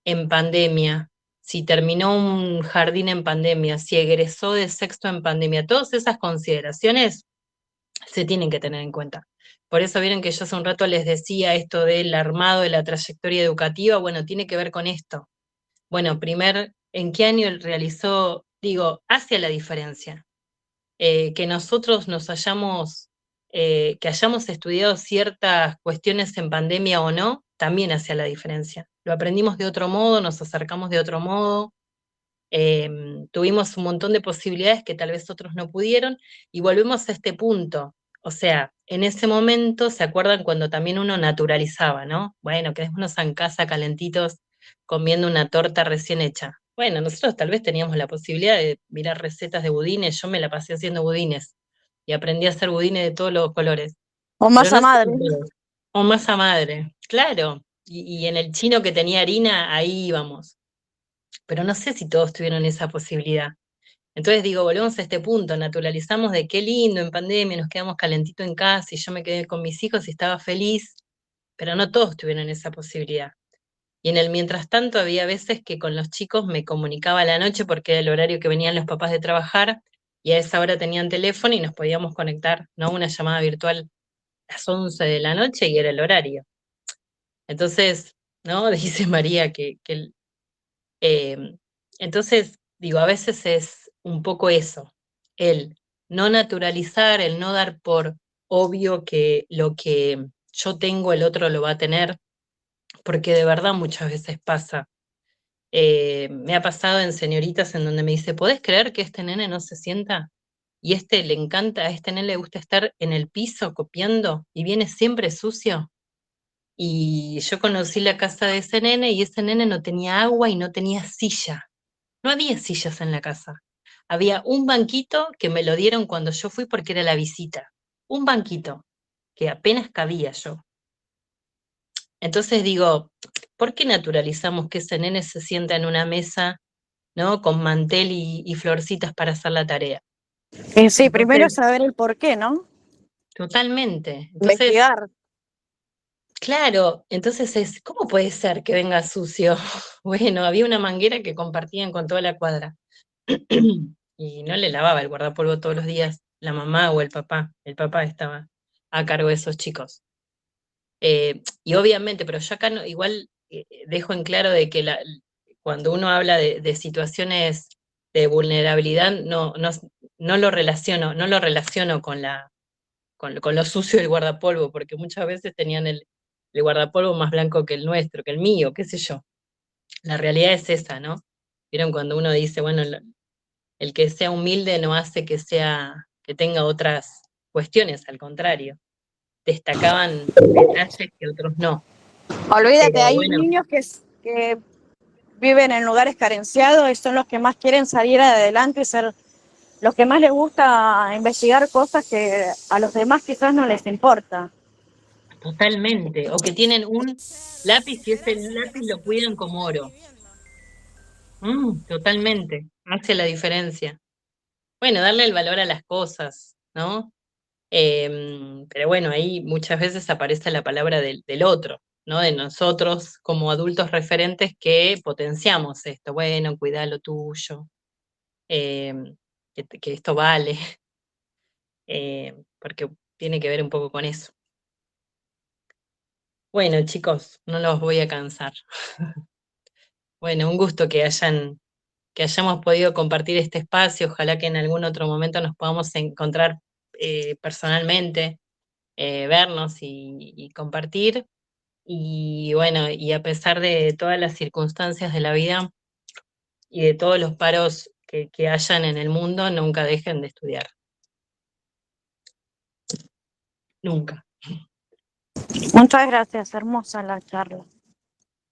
en pandemia, si terminó un jardín en pandemia, si egresó de sexto en pandemia, todas esas consideraciones se tienen que tener en cuenta. Por eso vieron que yo hace un rato les decía esto del armado de la trayectoria educativa, bueno, tiene que ver con esto. Bueno, ¿en qué año realizó? Digo, hace la diferencia. Que nosotros que hayamos estudiado ciertas cuestiones en pandemia o no, también hacía la diferencia. Lo aprendimos de otro modo, nos acercamos de otro modo, tuvimos un montón de posibilidades que tal vez otros no pudieron, y volvemos a este punto. O sea, en ese momento, ¿se acuerdan cuando también uno naturalizaba, no? Bueno, quedémonos en casa calentitos comiendo una torta recién hecha. Bueno, nosotros tal vez teníamos la posibilidad de mirar recetas de budines, yo me la pasé haciendo budines y aprendí a hacer budines de todos los colores, O pero masa no sé madre. si todos. O masa madre, claro. Y en el chino que tenía harina, ahí íbamos. Pero no sé si todos tuvieron esa posibilidad. Entonces digo, volvemos a este punto, naturalizamos de qué lindo en pandemia, nos quedamos calentito en casa y yo me quedé con mis hijos y estaba feliz. pero no todos tuvieron esa posibilidad. Y en el mientras tanto había veces que con los chicos me comunicaba a la noche porque era el horario que venían los papás de trabajar y a esa hora tenían teléfono y nos podíamos conectar, ¿no? Una llamada virtual a las 11 de la noche y era el horario. Entonces, ¿no? Dice María entonces, digo, a veces es un poco eso, el no naturalizar, el no dar por obvio que lo que yo tengo el otro lo va a tener, porque de verdad muchas veces pasa. Me ha pasado en señoritas en donde me dice, ¿podés creer que este nene no se sienta? Y este le encanta, a este nene le gusta estar en el piso copiando y viene siempre sucio. Y yo conocí la casa de ese nene y ese nene no tenía agua y no tenía silla. No había sillas en la casa. Había un banquito que me lo dieron cuando yo fui porque era la visita. Un banquito que apenas cabía yo. Entonces digo, ¿por qué naturalizamos que ese nene se sienta en una mesa, ¿no? Con mantel y florcitas para hacer la tarea? Y sí, primero Entonces, saber el por qué, ¿no? totalmente. Entonces, Investigar. claro, entonces ¿cómo puede ser que venga sucio? Bueno, había una manguera que compartían con toda la cuadra. Y no le lavaba el guardapolvo todos los días la mamá o el papá. El papá estaba a cargo de esos chicos. Y obviamente, pero yo acá igual dejo en claro de que cuando uno habla de situaciones de vulnerabilidad, no lo relaciono con lo sucio del guardapolvo, porque muchas veces tenían el guardapolvo más blanco que el nuestro, que el mío, qué sé yo. La realidad es esa, ¿no? ¿Vieron cuando uno dice, bueno, el que sea humilde no hace que tenga otras cuestiones, al contrario, destacaban detalles que otros no. Olvídate, Pero hay bueno, niños que viven en lugares carenciados y son los que más quieren salir adelante y ser los que más les gusta investigar cosas que a los demás quizás no les importa. totalmente. O que tienen un lápiz y ese lápiz lo cuidan como oro. Totalmente. Hace la diferencia. Bueno, darle el valor a las cosas, ¿no? Pero bueno, ahí muchas veces aparece la palabra del otro, ¿no? De nosotros como adultos referentes que potenciamos esto. Bueno, cuida lo tuyo, que esto vale, porque tiene que ver un poco con eso. Bueno, chicos, no los voy a cansar. Bueno, un gusto que hayamos podido compartir este espacio. Ojalá que en algún otro momento nos podamos encontrar personalmente, vernos y compartir. Y bueno, y a pesar de todas las circunstancias de la vida y de todos los paros que hayan en el mundo, nunca dejen de estudiar. Nunca. Muchas gracias, hermosa la charla.